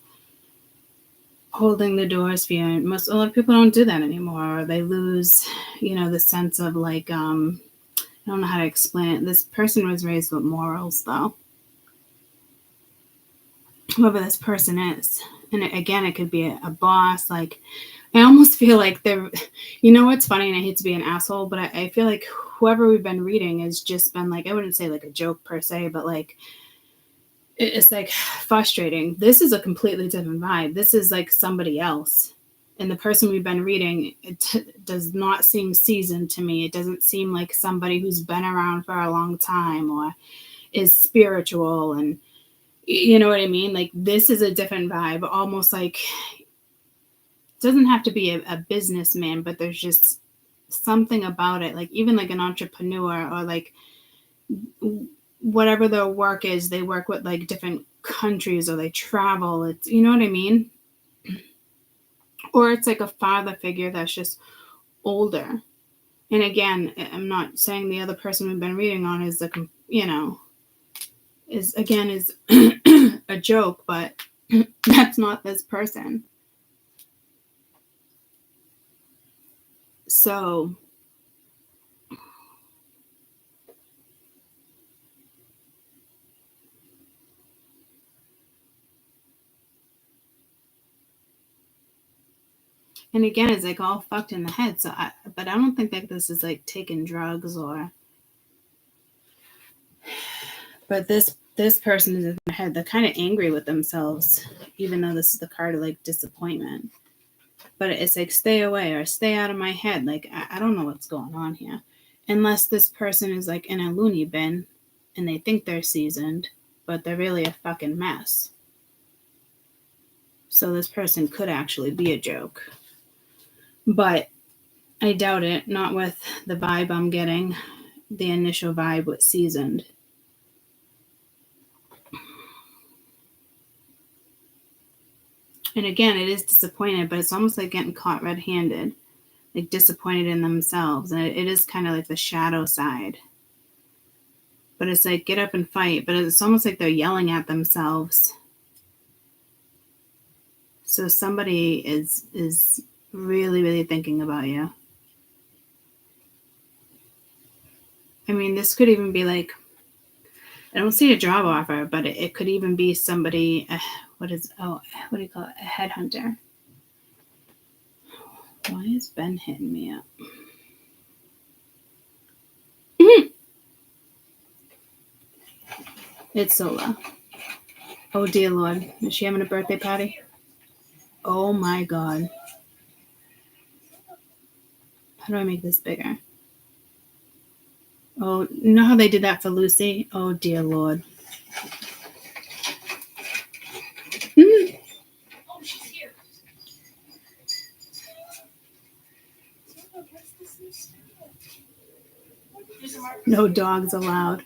holding the doors for you. A lot of people don't do that anymore, or they lose, the sense of like, I don't know how to explain it. This person was raised with morals, though. Whoever this person is. And again, it could be a boss. Like, I almost feel like they're, what's funny, and I hate to be an asshole, but I feel like whoever we've been reading has just been like, I wouldn't say like a joke per se, but like, it's like frustrating. This is a completely different vibe. This is like somebody else. And the person we've been reading, it does not seem seasoned to me. It doesn't seem like somebody who's been around for a long time or is spiritual. And you know what I mean? Like, this is a different vibe. Almost like, it doesn't have to be a businessman, but there's just something about it. Like, even like an entrepreneur, or like whatever their work is, they work with like different countries, or they travel. It's, you know what I mean? Or it's like a father figure that's just older. And again, I'm not saying the other person we've been reading on is is a joke, but that's not this person. So and again, it's like all fucked in the head. So but I don't think that this is like taking drugs or, but this person is in their head. They're kind of angry with themselves, even though this is the card of like disappointment. But it's like, stay away or stay out of my head. Like, I don't know what's going on here. Unless this person is like in a loony bin and they think they're seasoned, but they're really a fucking mess. So this person could actually be a joke. But I doubt it. Not with the vibe I'm getting. The initial vibe with seasoned. And again, it is disappointed, but it's almost like getting caught red-handed, like disappointed in themselves. And it is kind of like the shadow side. But it's like, get up and fight. But it's almost like they're yelling at themselves. So somebody is really, really thinking about you. I mean, this could even be like, I don't see a job offer, but it could even be somebody, what do you call it? A headhunter. Why is Ben hitting me up? It's Sola. Oh, dear Lord. Is she having a birthday party? Oh, my God. How do I make this bigger? Oh, you know how they did that for Lucy? Oh, dear Lord. Oh, she's here. No dogs allowed.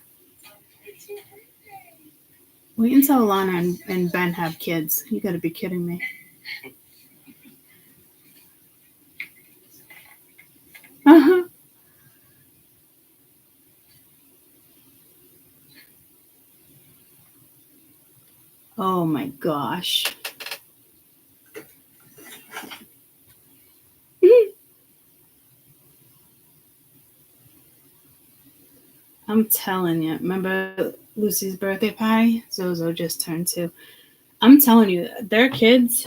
Wait until Lana and Ben have kids. You gotta be kidding me. Uh-huh. Oh my gosh. I'm telling you. Remember Lucy's birthday party? Zozo just turned 2. I'm telling you, their kids,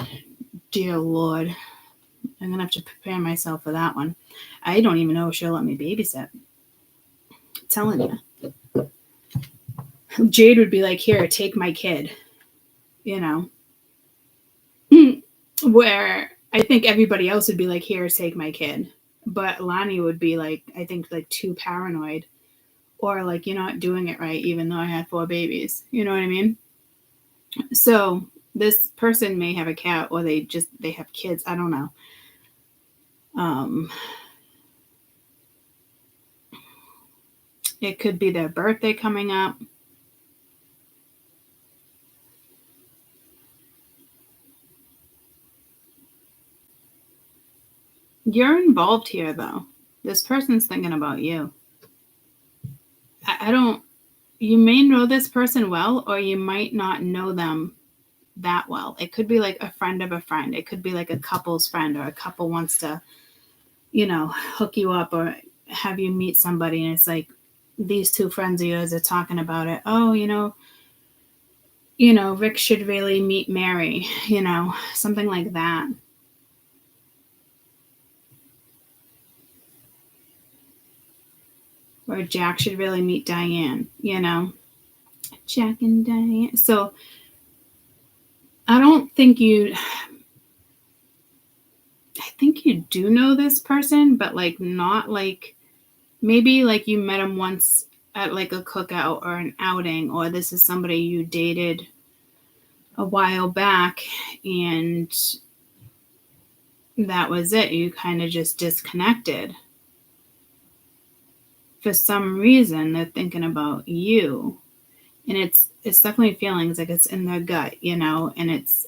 dear Lord. I'm going to have to prepare myself for that one. I don't even know if she'll let me babysit. I'm telling you. Jade would be like, here, take my kid. You know. Where I think everybody else would be like, here, take my kid. But Lonnie would be like, I think, like too paranoid. Or like, you're not doing it right, even though I had 4 babies. You know what I mean? So this person may have a cat, or they have kids. I don't know. It could be their birthday coming up. You're involved here, though. This person's thinking about you. I don't. You may know this person well, or you might not know them that well. It could be like a friend of a friend. It could be like a couple's friend, or a couple wants to, hook you up or have you meet somebody, and it's like these 2 friends of yours are talking about it. Oh, Rick should really meet Mary, something like that. Or Jack should really meet Diane, Jack and Diane. So I don't think I think you do know this person, but like not like, maybe like you met him once at like a cookout or an outing, or this is somebody you dated a while back and that was it. You kind of just disconnected. For some reason, they're thinking about you. And it's definitely feelings, like it's in their gut, and it's,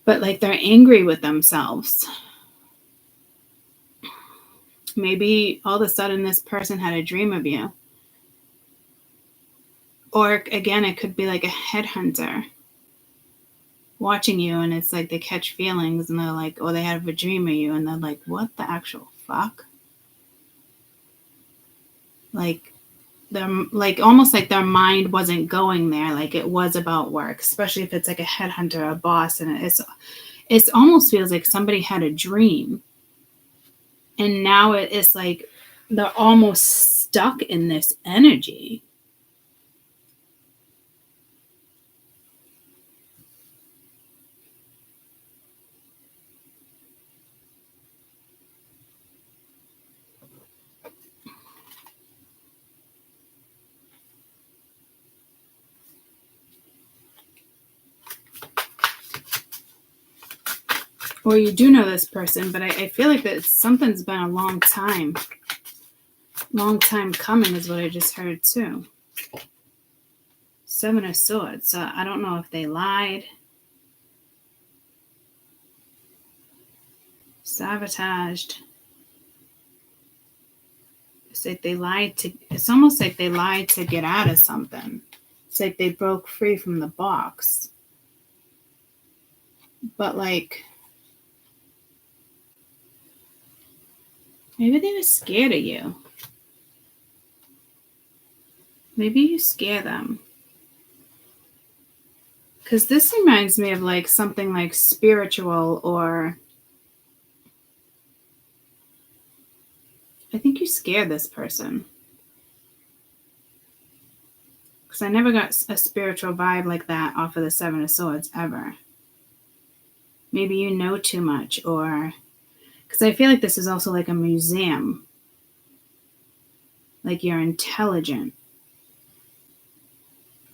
but like they're angry with themselves. Maybe all of a sudden this person had a dream of you. Or again, it could be like a headhunter watching you, and it's like they catch feelings and they're like, oh, they have a dream of you, and they're like, what the actual fuck? Like, they're like almost like their mind wasn't going there, like it was about work, especially if it's like a headhunter or a boss, and it's almost feels like somebody had a dream, and now it's like they're almost stuck in this energy. Or you do know this person, but I feel like that something's been a long time coming is what I just heard too. 7 of Swords. So I don't know if they lied. sabotaged. It's like they lied to, it's almost like they lied to get out of something. It's like they broke free from the box. But like, maybe they were scared of you. Maybe you scare them. Because this reminds me of like something like spiritual, or I think you scare this person. Because I never got a spiritual vibe like that off of the Seven of Swords ever. Maybe you know too much, or because I feel like this is also like a museum. Like you're intelligent.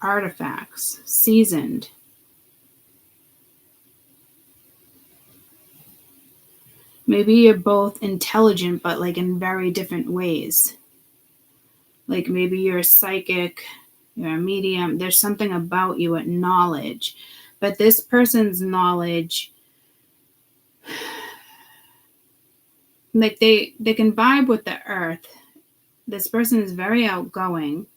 Artifacts, seasoned. Maybe you're both intelligent, but like in very different ways. Like maybe you're a psychic, you're a medium. There's something about you at knowledge. But this person's knowledge, like they can vibe with the earth. This person is very outgoing.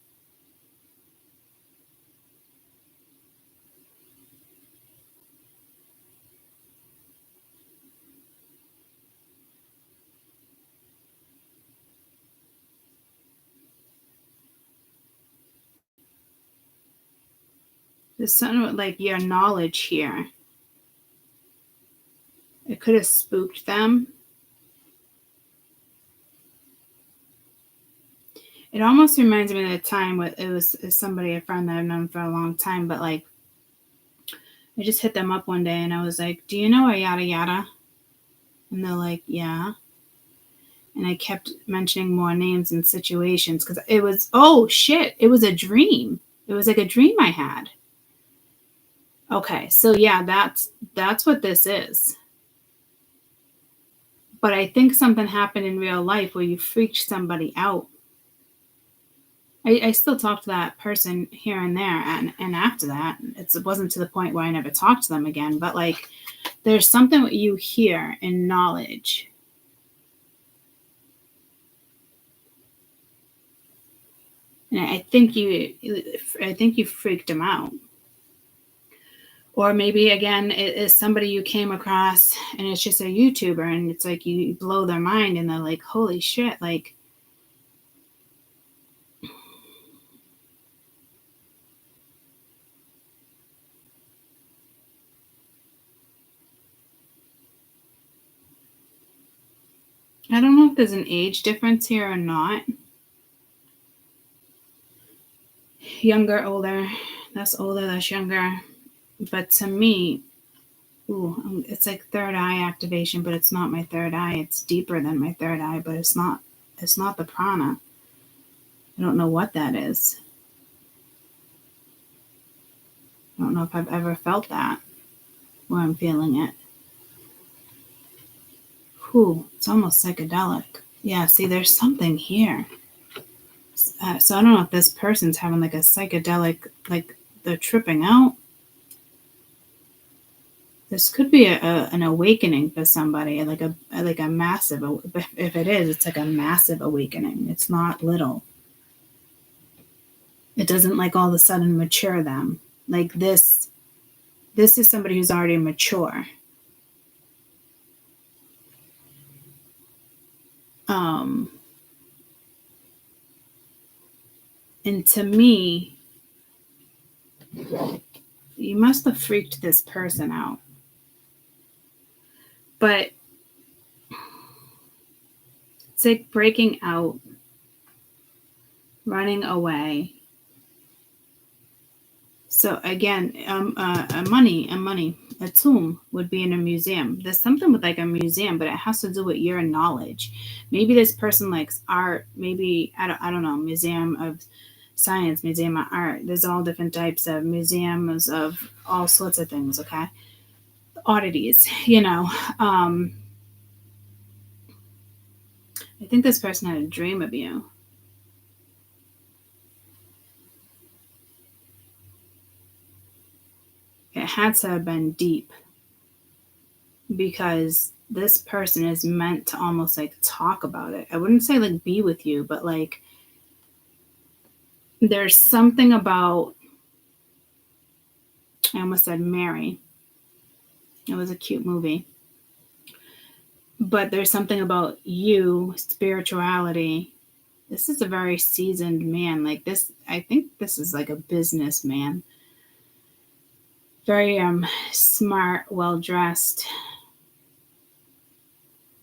There's something with like your knowledge here. It could have spooked them. It almost reminds me of the time when it was somebody, a friend that I've known for a long time, but like I just hit them up one day and I was like, do you know a yada yada? And they're like, yeah. And I kept mentioning more names and situations because it was, oh shit, it was a dream. It was like a dream I had. Okay, so yeah, that's what this is. But I think something happened in real life where you freaked somebody out. I still talk to that person here and there, and after that, it wasn't to the point where I never talked to them again. But like, there's something that you hear in knowledge. And I think you freaked them out. Or maybe again, it is somebody you came across and it's just a YouTuber, and it's like you blow their mind and they're like, holy shit, like, I don't know if there's an age difference here or not. Younger, older, that's older, that's younger. But to me, it's like third eye activation, but it's not my third eye. It's deeper than my third eye, but it's not the prana. I don't know what that is. I don't know if I've ever felt that, where I'm feeling it. It's almost psychedelic. Yeah, see, there's something here. So I don't know if this person's having like a psychedelic, like they're tripping out. This could be an awakening for somebody, like a massive. If it is, it's like a massive awakening. It's not little. It doesn't like all of a sudden mature them. Like this is somebody who's already mature. And to me, you must have freaked this person out. But it's like breaking out, running away. So again, a tomb would be in a museum. There's something with like a museum, but it has to do with your knowledge. Maybe this person likes art. Maybe I don't know, museum of science, museum of art. There's all different types of museums of all sorts of things. Okay, oddities. I think this person had a dream of you. It had to have been deep because this person is meant to almost like talk about it. I wouldn't say like be with you, but like there's something about, I almost said Mary. It was a cute movie. But there's something about you, spirituality. This is a very seasoned man. Like this, I think this is like a businessman. Very smart, well dressed,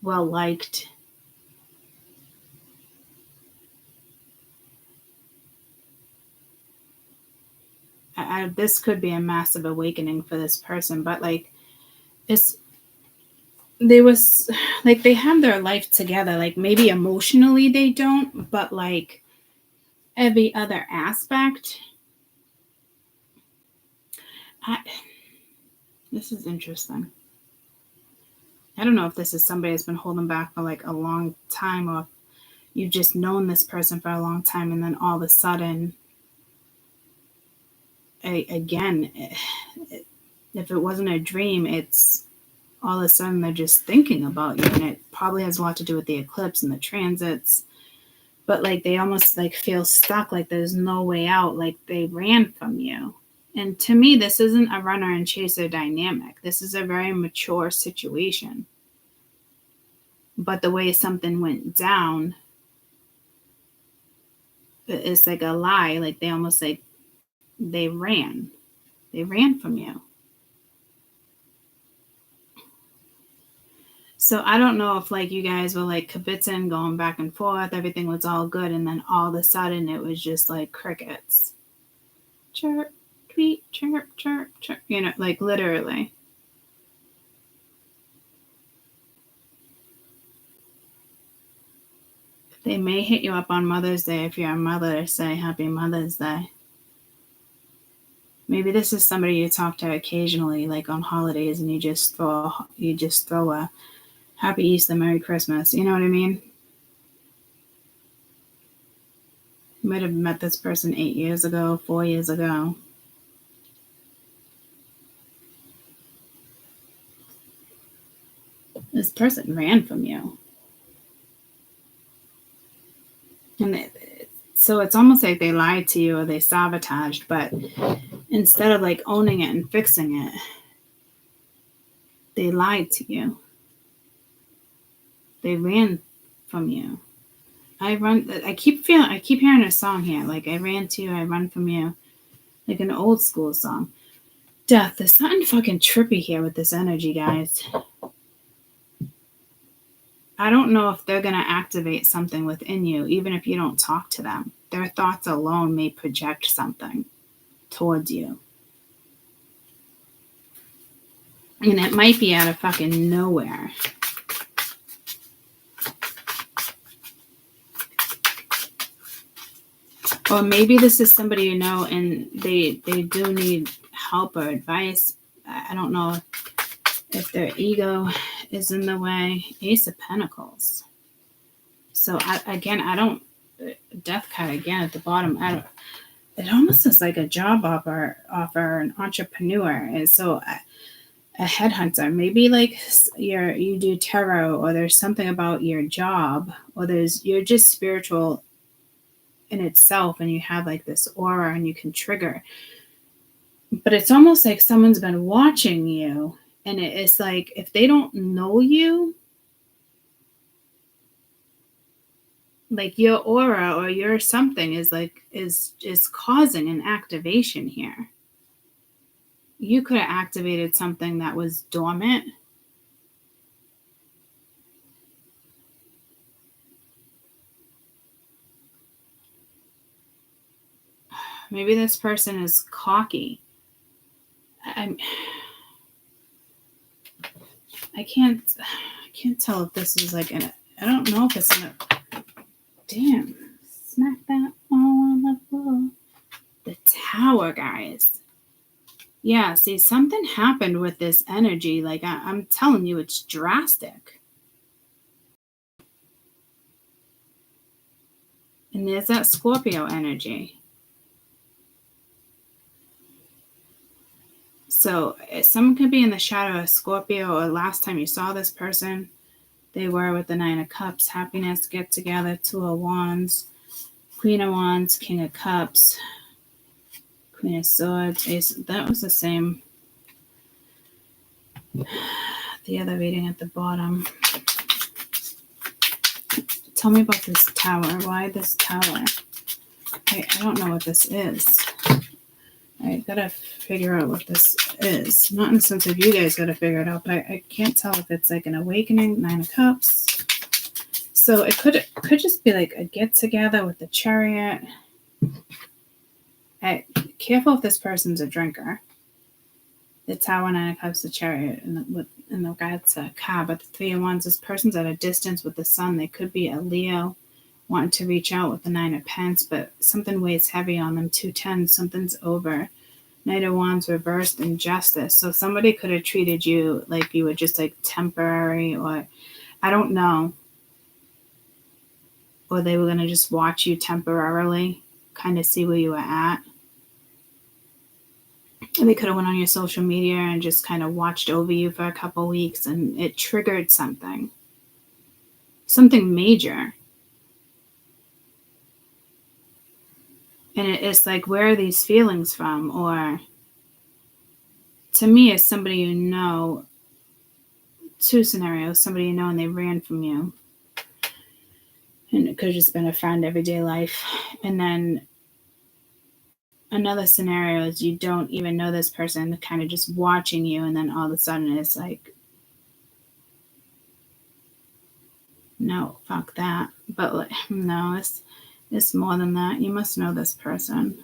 well liked. This could be a massive awakening for this person, but like it's they was like they have their life together. Like maybe emotionally they don't, but like every other aspect. This is interesting. I don't know if this is somebody that's been holding back for like a long time, or you've just known this person for a long time, and then all of a sudden, again, if it wasn't a dream, it's all of a sudden they're just thinking about you, and it probably has a lot to do with the eclipse and the transits. But like they almost like feel stuck, like there's no way out, like they ran from you. And to me, this isn't a runner and chaser dynamic. This is a very mature situation. But the way something went down is like a lie. Like they almost like they ran. They ran from you. So I don't know if like you guys were like kibitzing, going back and forth, everything was all good, and then all of a sudden it was just like crickets. Chirp, tweet, chirp, chirp, chirp. You know, like literally. They may hit you up on Mother's Day if you're a mother to say Happy Mother's Day. Maybe this is somebody you talk to occasionally, like on holidays, and you just throw a Happy Easter, Merry Christmas. You know what I mean? You might have met this person 8 years ago, 4 years ago. This person ran from you. And so it's almost like they lied to you or they sabotaged, but instead of like owning it and fixing it, they lied to you. They ran from you. I keep hearing a song here, like I ran to you, I run from you, like an old school song. Death, there's something fucking trippy here with this energy, guys. I don't know if they're going to activate something within you, even if you don't talk to them. Their thoughts alone may project something towards you. And it might be out of fucking nowhere. Or maybe this is somebody you know and they do need help or advice. I don't know if their ego is in the way. Ace of Pentacles. So I don't, death card again at the bottom. It almost is like a job offer, an entrepreneur. And so a headhunter, maybe like you do tarot, or there's something about your job, or you're just spiritual in itself, and you have like this aura and you can trigger. But it's almost like someone's been watching you, and it's like if they don't know you, like your aura or your something is causing an activation here. You could have activated something that was dormant. Maybe this person is cocky. I can't tell if this is like I don't know if it's damn, smack that all on the floor. The Tower, guys. Yeah, see, something happened with this energy. Like I'm telling you, it's drastic. And there's that Scorpio energy. So someone could be in the shadow of Scorpio, or last time you saw this person, they were with the Nine of Cups, happiness, get together, Two of Wands, Queen of Wands, King of Cups, Queen of Swords, Ace. That was the same. The other reading at the bottom. Tell me about this tower. Why this tower? I don't know what this is. I gotta figure out what this is. Not in the sense of you guys gotta figure it out, but I can't tell if it's like an awakening, Nine of Cups. So it could just be like a get together with the Chariot. Careful if this person's a drinker. The Tower, Nine of Cups, the Chariot, and that's a car. But the Three of Wands, this person's at a distance with the Sun. They could be a Leo wanting to reach out with the Nine of Pence, but something weighs heavy on them. 210, something's over. Knight of Wands reversed, injustice. So somebody could have treated you like you were just like temporary, or I don't know. Or they were going to just watch you temporarily, kind of see where you were at. And they could have went on your social media and just kind of watched over you for a couple weeks, and it triggered something major. And it's like, where are these feelings from? Or to me, it's somebody you know. Two scenarios: somebody you know and they ran from you, and it could have just been a friend, everyday life. And then another scenario is you don't even know this person, kind of just watching you, and then all of a sudden it's like, no, fuck that. But like, no, it's more than that. You must know this person.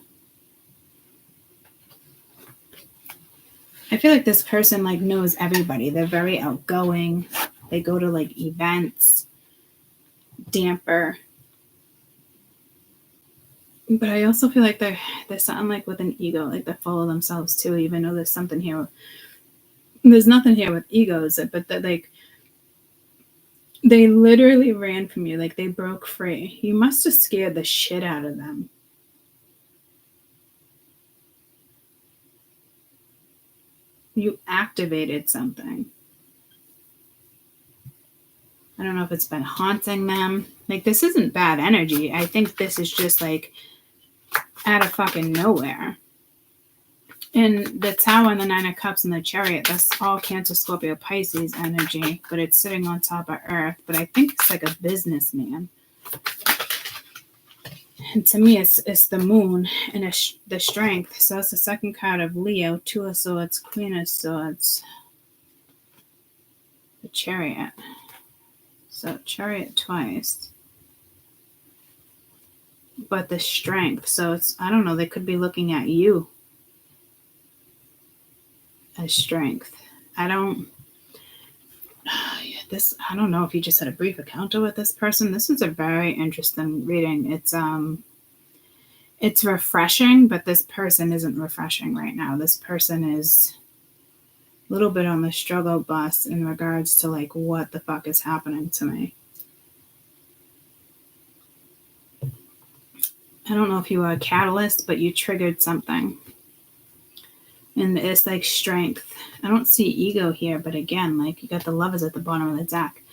I feel like this person like knows everybody. They're very outgoing. They go to like events, damper. But I also feel like they're something like with an ego, like they're full of themselves too, even though there's something here. There's nothing here with egos, but that like they literally ran from you, like they broke free. You must have scared the shit out of them. You activated something. I don't know if it's been haunting them. Like, this isn't bad energy. I think this is just like out of fucking nowhere. And the Tower and the Nine of Cups and the Chariot, that's all Cancer, Scorpio, Pisces energy, but it's sitting on top of Earth. But I think it's like a businessman. And to me, it's the moon and the strength. So it's the second card of Leo, Two of Swords, Queen of Swords, the Chariot. So Chariot twice. But the strength. So it's, I don't know, they could be looking at you as strength. I don't know if you just had a brief encounter with this person. This is a very interesting reading. It's refreshing, but this person isn't refreshing right now. This person is a little bit on the struggle bus in regards to like what the fuck is happening to me. I don't know if you were a catalyst, but you triggered something. And it's like strength. I don't see ego here, but again, like you got the Lovers at the bottom of the deck.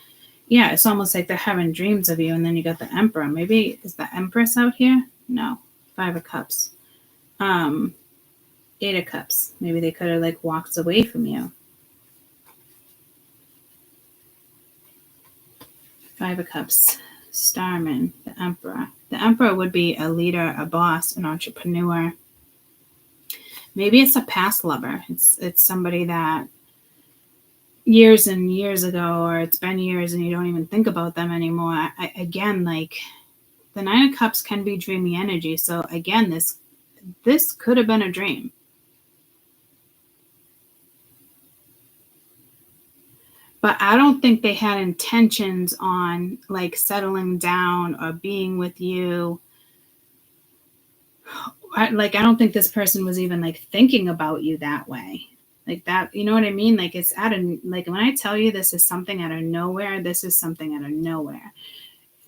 Yeah, it's almost like they're having dreams of you, and then you got the Emperor. Maybe is the Empress out here? No. Five of Cups. Eight of Cups. Maybe they could have like walked away from you. Five of Cups. Starman. The Emperor. The Emperor would be a leader, a boss, an entrepreneur. Maybe it's a past lover. It's somebody that years and years ago, or it's been years and you don't even think about them anymore. Again, like the Nine of Cups can be dreamy energy. So again, this could have been a dream. But I don't think they had intentions on like settling down or being with you. I don't think this person was even like thinking about you that way. Like that, you know what I mean? Like it's out of, like when I tell you this is something out of nowhere, this is something out of nowhere.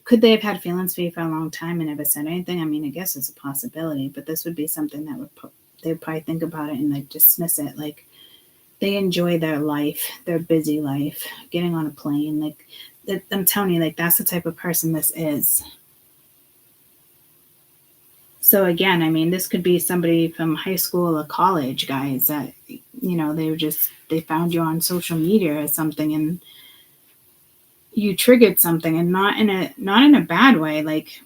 Could they have had feelings for you for a long time and never said anything? I mean, I guess it's a possibility, but this would be something that they would probably think about it and like dismiss it. Like, They enjoy their life, their busy life, getting on a plane. Like, I'm telling you, like, that's the type of person this is. So again, I mean, this could be somebody from high school or college, guys, that, you know, they found you on social media or something, and you triggered something, and not in a bad way, like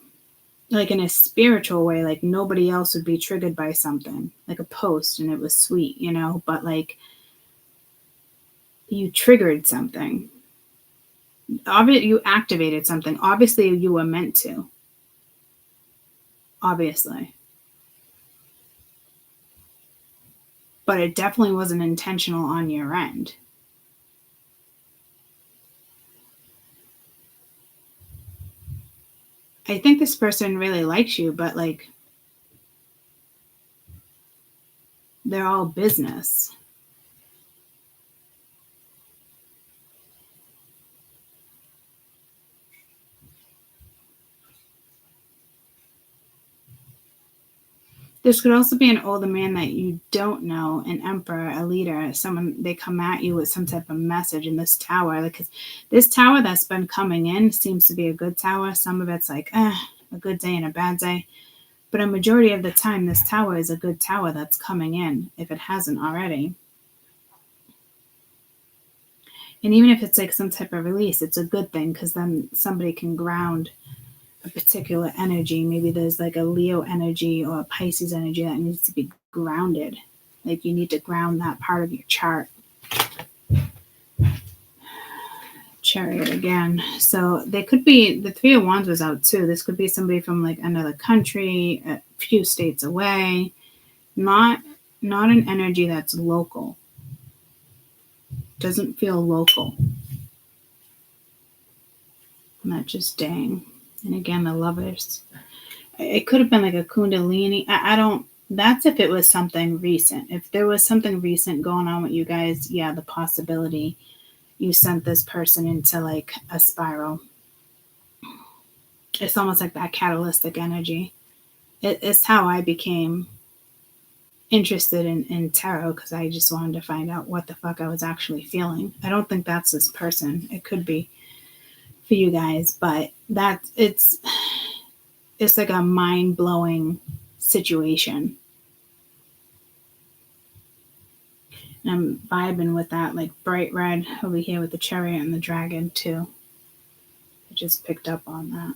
in a spiritual way, like nobody else would be triggered by something, like a post and it was sweet, you know, but like you triggered something. Obviously, you activated something. Obviously, you were meant to. Obviously. But it definitely wasn't intentional on your end. I think this person really likes you, but like they're all business. This could also be an older man that you don't know, an emperor, a leader, someone, they come at you with some type of message in this tower. Like, this tower that's been coming in seems to be a good tower. Some of it's like, a good day and a bad day. But a majority of the time, this tower is a good tower that's coming in, if it hasn't already. And even if it's like some type of release, it's a good thing, because then somebody can ground a particular energy. Maybe there's like a Leo energy or a Pisces energy that needs to be grounded. Like, you need to ground that part of your chart. Chariot again. So they could be, the Three of Wands was out too. This could be somebody from like another country, a few states away. Not an energy that's local. Doesn't feel local. Not just dang. And again, the Lovers. It could have been like a Kundalini. I don't, that's if it was something recent. If there was something recent going on with you guys, yeah, the possibility you sent this person into like a spiral. It's almost like that catalytic energy. It's how I became interested in tarot, because I just wanted to find out what the fuck I was actually feeling. I don't think that's this person. It could be for you guys, but it's like a mind-blowing situation. And I'm vibing with that, like bright red over here with the chariot and the dragon too. I just picked up on that.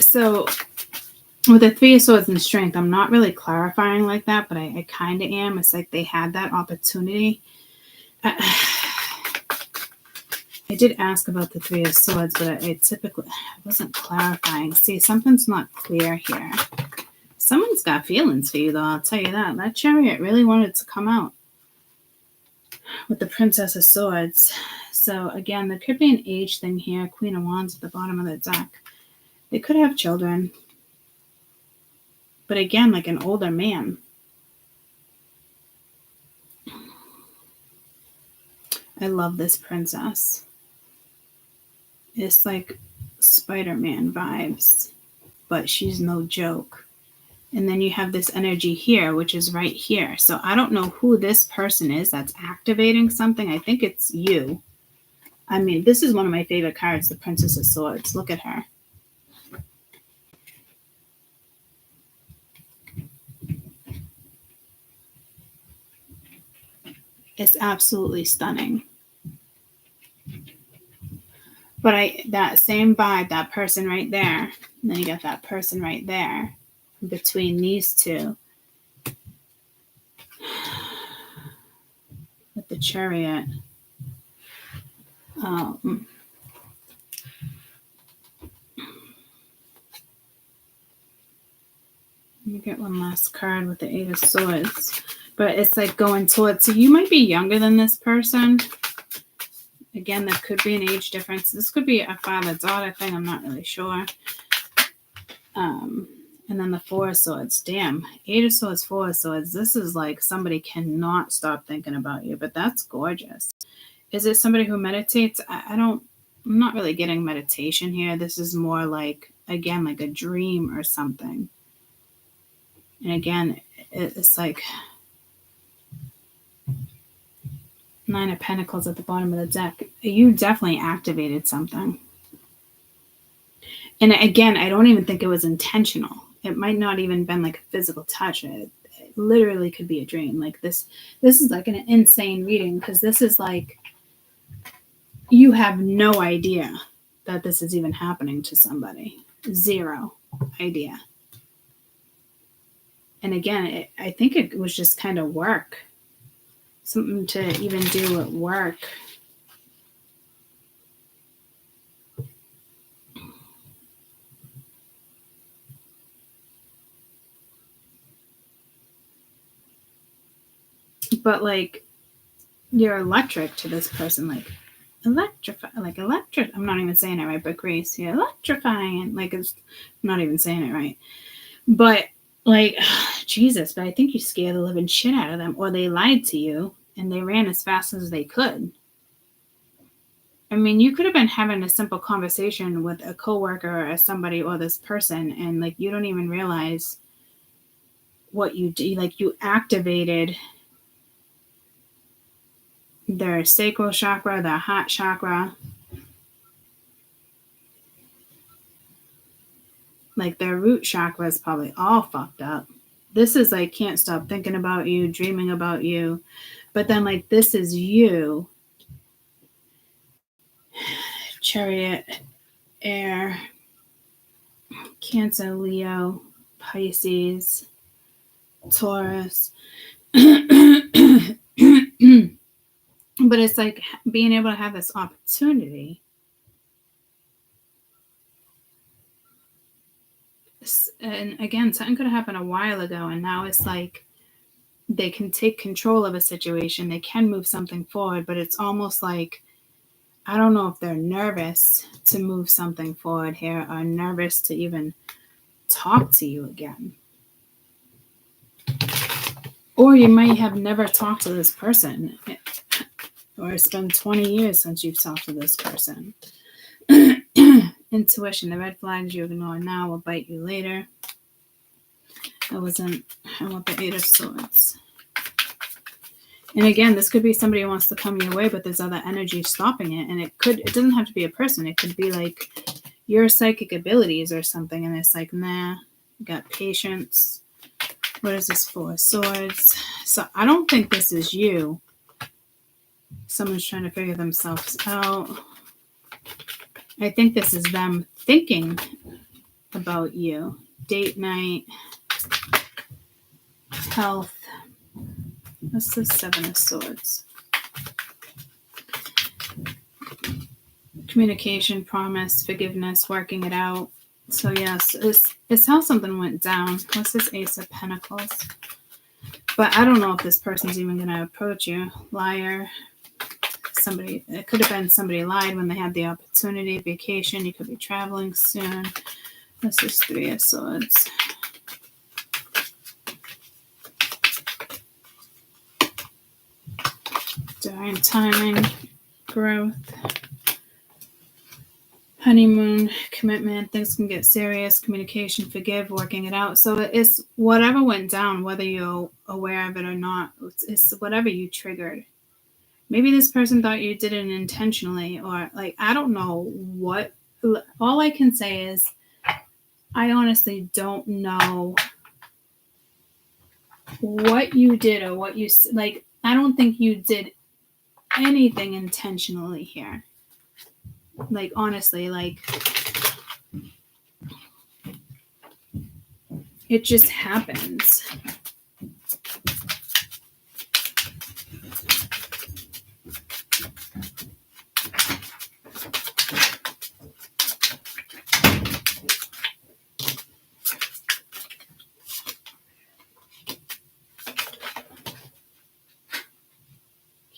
So with the Three of Swords and Strength, I'm not really clarifying like that, but I kind of am. It's like they had that opportunity. I did ask about the Three of Swords, but I wasn't clarifying. See, something's not clear here. Someone's got feelings for you, though, I'll tell you that. That chariot really wanted to come out with the Princess of Swords. So, again, there could be an age thing here. Queen of Wands at the bottom of the deck. They could have children. But again, like an older man. I love this princess. It's like Spider-Man vibes, but she's no joke. And then you have this energy here, which is right here. So I don't know who this person is that's activating something. I think it's you. I mean, this is one of my favorite cards, the Princess of Swords. Look at her. It's absolutely stunning. But that same vibe, that person right there, and then you got that person right there, between these two, with the chariot. Let me get one last card with the Eight of Swords. But it's like going towards, so you might be younger than this person. Again, there could be an age difference. This could be a father-daughter thing. I'm not really sure. And then the Four of Swords. Damn. Eight of Swords, Four of Swords. This is like somebody cannot stop thinking about you. But that's gorgeous. Is it somebody who meditates? I don't I'm not really getting meditation here. This is more like, again, like a dream or something. And again, it's like Nine of Pentacles at the bottom of the deck. You definitely activated something. And again, I don't even think it was intentional. It might not even been like a physical touch. It literally could be a dream. Like this is like an insane reading, because this is like, you have no idea that this is even happening to somebody. Zero idea. And again, I think it was just kind of work. Something to even do at work. But like, you're electric to this person, like electrify, like electric. I'm not even saying it right, but Grace, you're electrifying. Like, it's I'm not even saying it right. But like, Jesus, but I think you scared the living shit out of them, or they lied to you and they ran as fast as they could. I mean, you could have been having a simple conversation with a coworker or somebody or this person, and like, you don't even realize what you do. Like, you activated their sacral chakra, their heart chakra, like their root chakra is probably all fucked up. This is like, can't stop thinking about you, dreaming about you. But then like, this is you. Chariot, air, Cancer, Leo, Pisces, Taurus. But it's like being able to have this opportunity. And again, something could have happened a while ago, and now it's like they can take control of a situation. They can move something forward, but it's almost like, I don't know if they're nervous to move something forward here, or nervous to even talk to you again. Or you might have never talked to this person, or it's been 20 years since you've talked to this person. Intuition, the red flags you ignore now will bite you later. I want the Eight of Swords. And again, this could be somebody who wants to come your way, but there's other energy stopping it. And it doesn't have to be a person. It could be like your psychic abilities or something. And it's like, nah, you got patience. What is this? Four of Swords. So I don't think this is you. Someone's trying to figure themselves out. I think this is them thinking about you. Date night. Health. What's the Seven of Swords? Communication, promise, forgiveness, working it out. So yes, it's how something went down. What's this Ace of Pentacles? But I don't know if this person's even going to approach you. Liar. Somebody, it could have been somebody lied when they had the opportunity. Vacation, you could be traveling soon. This is Three of Swords. Divine timing, growth, honeymoon, commitment, things can get serious, communication, forgive, working it out. So it's whatever went down, whether you're aware of it or not, it's whatever you triggered. Maybe this person thought you did it intentionally, or like, I don't know what. All I can say is I honestly don't know what you did or what you, like, I don't think you did anything intentionally here. Like, honestly, like, it just happens.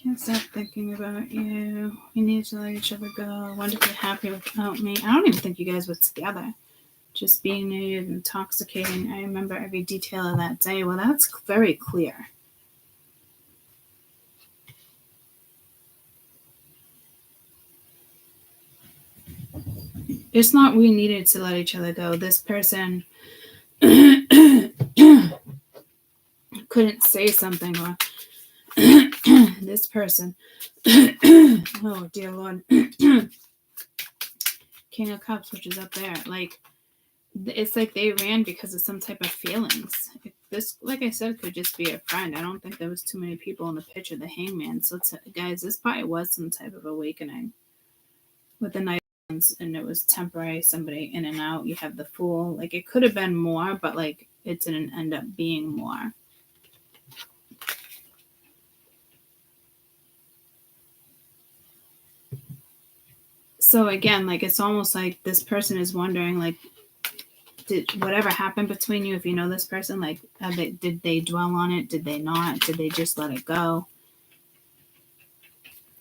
Can't stop thinking about you. We need to let each other go. Wonder if you're happy without me. I don't even think you guys were together. Just being near you is intoxicating. I remember every detail of that day. Well, that's very clear. it's not we needed to let each other go. This person couldn't say something, or this person, oh dear Lord, King of Cups, which is up there, like, it's like they ran because of some type of feelings. This, like I said, could just be a friend. I don't think there was too many people in the picture. The Hangman. So, guys, this probably was some type of awakening with the Knight, and it was temporary. Somebody in and out. You have the Fool. Like, it could have been more, but like it didn't end up being more. So again, like, it's almost like this person is wondering, like, did whatever happened between you, if you know this person, like, did they dwell on it? Did they not? Did they just let it go?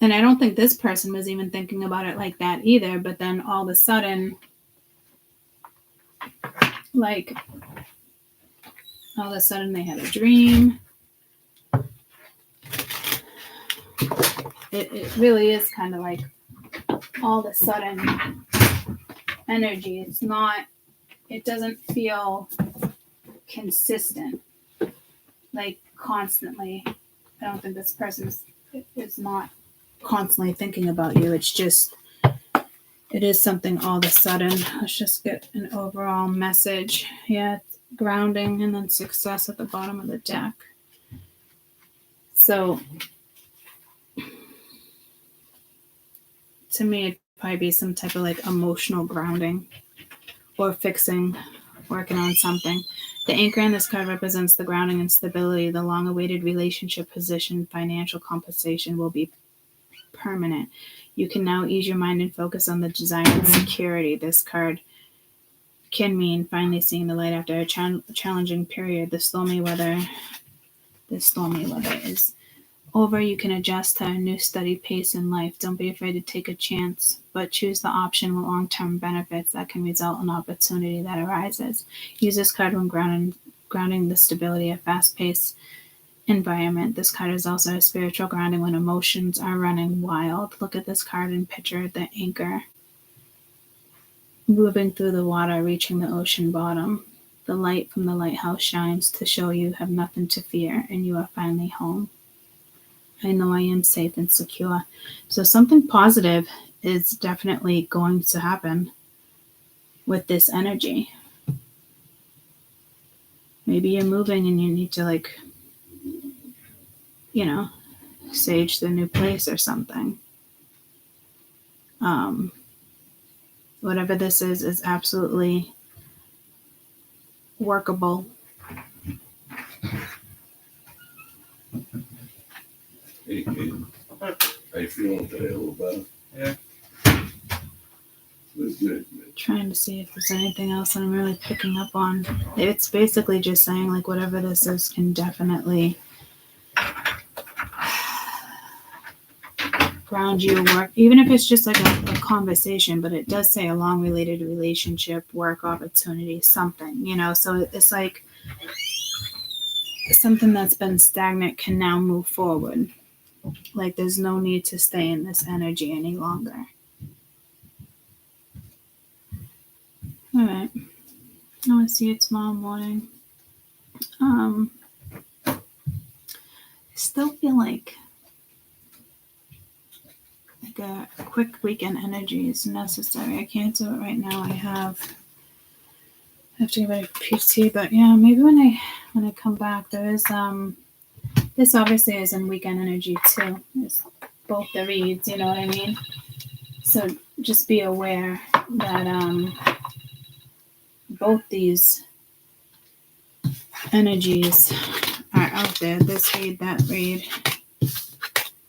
And I don't think this person was even thinking about it like that either. But then all of a sudden, like, all of a sudden they had a dream. It really is kind of like all of a sudden energy. It's not, it doesn't feel consistent, like constantly. I don't think this person is not constantly thinking about you. It's just, it is something all of a sudden. Let's just get an overall message. Yeah, grounding, and then success at the bottom of the deck. So to me, it'd probably be some type of like emotional grounding or fixing, working on something. The anchor in this card represents the grounding and stability. The long-awaited relationship position, financial compensation will be permanent. You can now ease your mind and focus on the desired security. This card can mean finally seeing the light after a challenging period. The stormy weather is over. You can adjust to a new steady pace in life. Don't be afraid to take a chance, but choose the option with long-term benefits that can result in opportunity that arises. Use this card when grounding the stability of fast-paced environment. This card is also a spiritual grounding when emotions are running wild. Look at this card and picture the anchor moving through the water, reaching the ocean bottom. The light from the lighthouse shines to show you have nothing to fear and you are finally home. I know I am safe and secure. So something positive is definitely going to happen with this energy. Maybe you're moving and you need to, like, you know, sage the new place or something. Whatever this is absolutely workable. Hey, how you feeling today? A little better? Yeah. Good. Trying to see if there's anything else I'm really picking up on. It's basically just saying, like, whatever this is can definitely ground you, work, even if it's just like a conversation, but it does say a long related relationship, work opportunity, something, you know. So it's like something that's been stagnant can now move forward. Like, there's no need to stay in this energy any longer. All right. I want to see you tomorrow morning. I still feel like a quick weekend energy is necessary. I can't do it right now. I have to get ready for PT, but yeah, maybe when I come back, there is this obviously is in weekend energy too. It's both the reads, you know what I mean? So just be aware that both these energies are out there. This read, that read.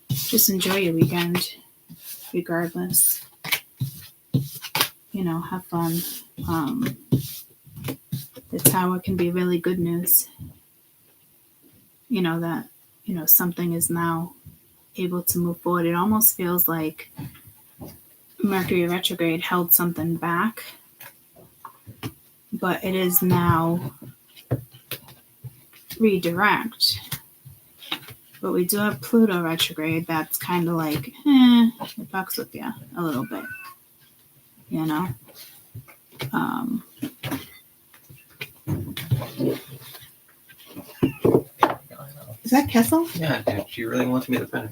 Just enjoy your weekend regardless. You know, have fun. The Tower can be really good news. You know, that, you know, something is now able to move forward. It almost feels like Mercury retrograde held something back, but it is now redirect. But we do have Pluto retrograde that's kind of like, it fucks with you a little bit, you know? Is that Kessel? Yeah, dude, she really wants me to finish.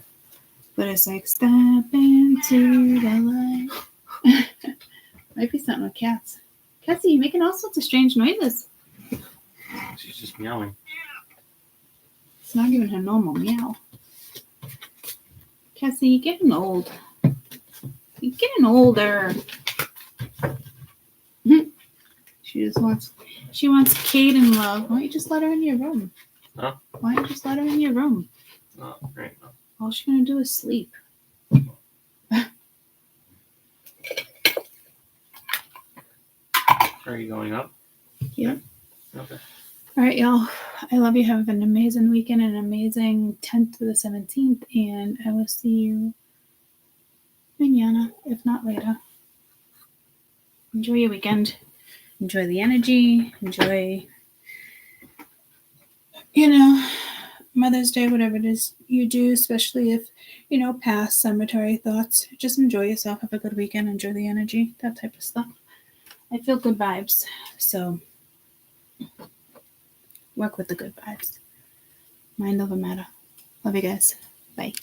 But it's like, step into the light. Might be something with cats. Cassie, you're making all sorts of strange noises. She's just meowing. It's not even her normal meow. Cassie, you're getting old. You're getting older. She wants Kate and love. Why don't you just let her in your room? Huh? Why don't you just let her in your room? Oh, great. No. All she's gonna do is sleep. Are you going up? Yeah. Okay. All right, y'all. I love you. Have an amazing weekend, an amazing 10th to the 17th, and I will see you mañana, if not later. Enjoy your weekend. Enjoy the energy. Enjoy, Mother's Day, whatever it is you do, especially if, past cemetery thoughts. Just enjoy yourself. Have a good weekend. Enjoy the energy, that type of stuff. I feel good vibes, so work with the good vibes. Mind over matter. Love you guys. Bye.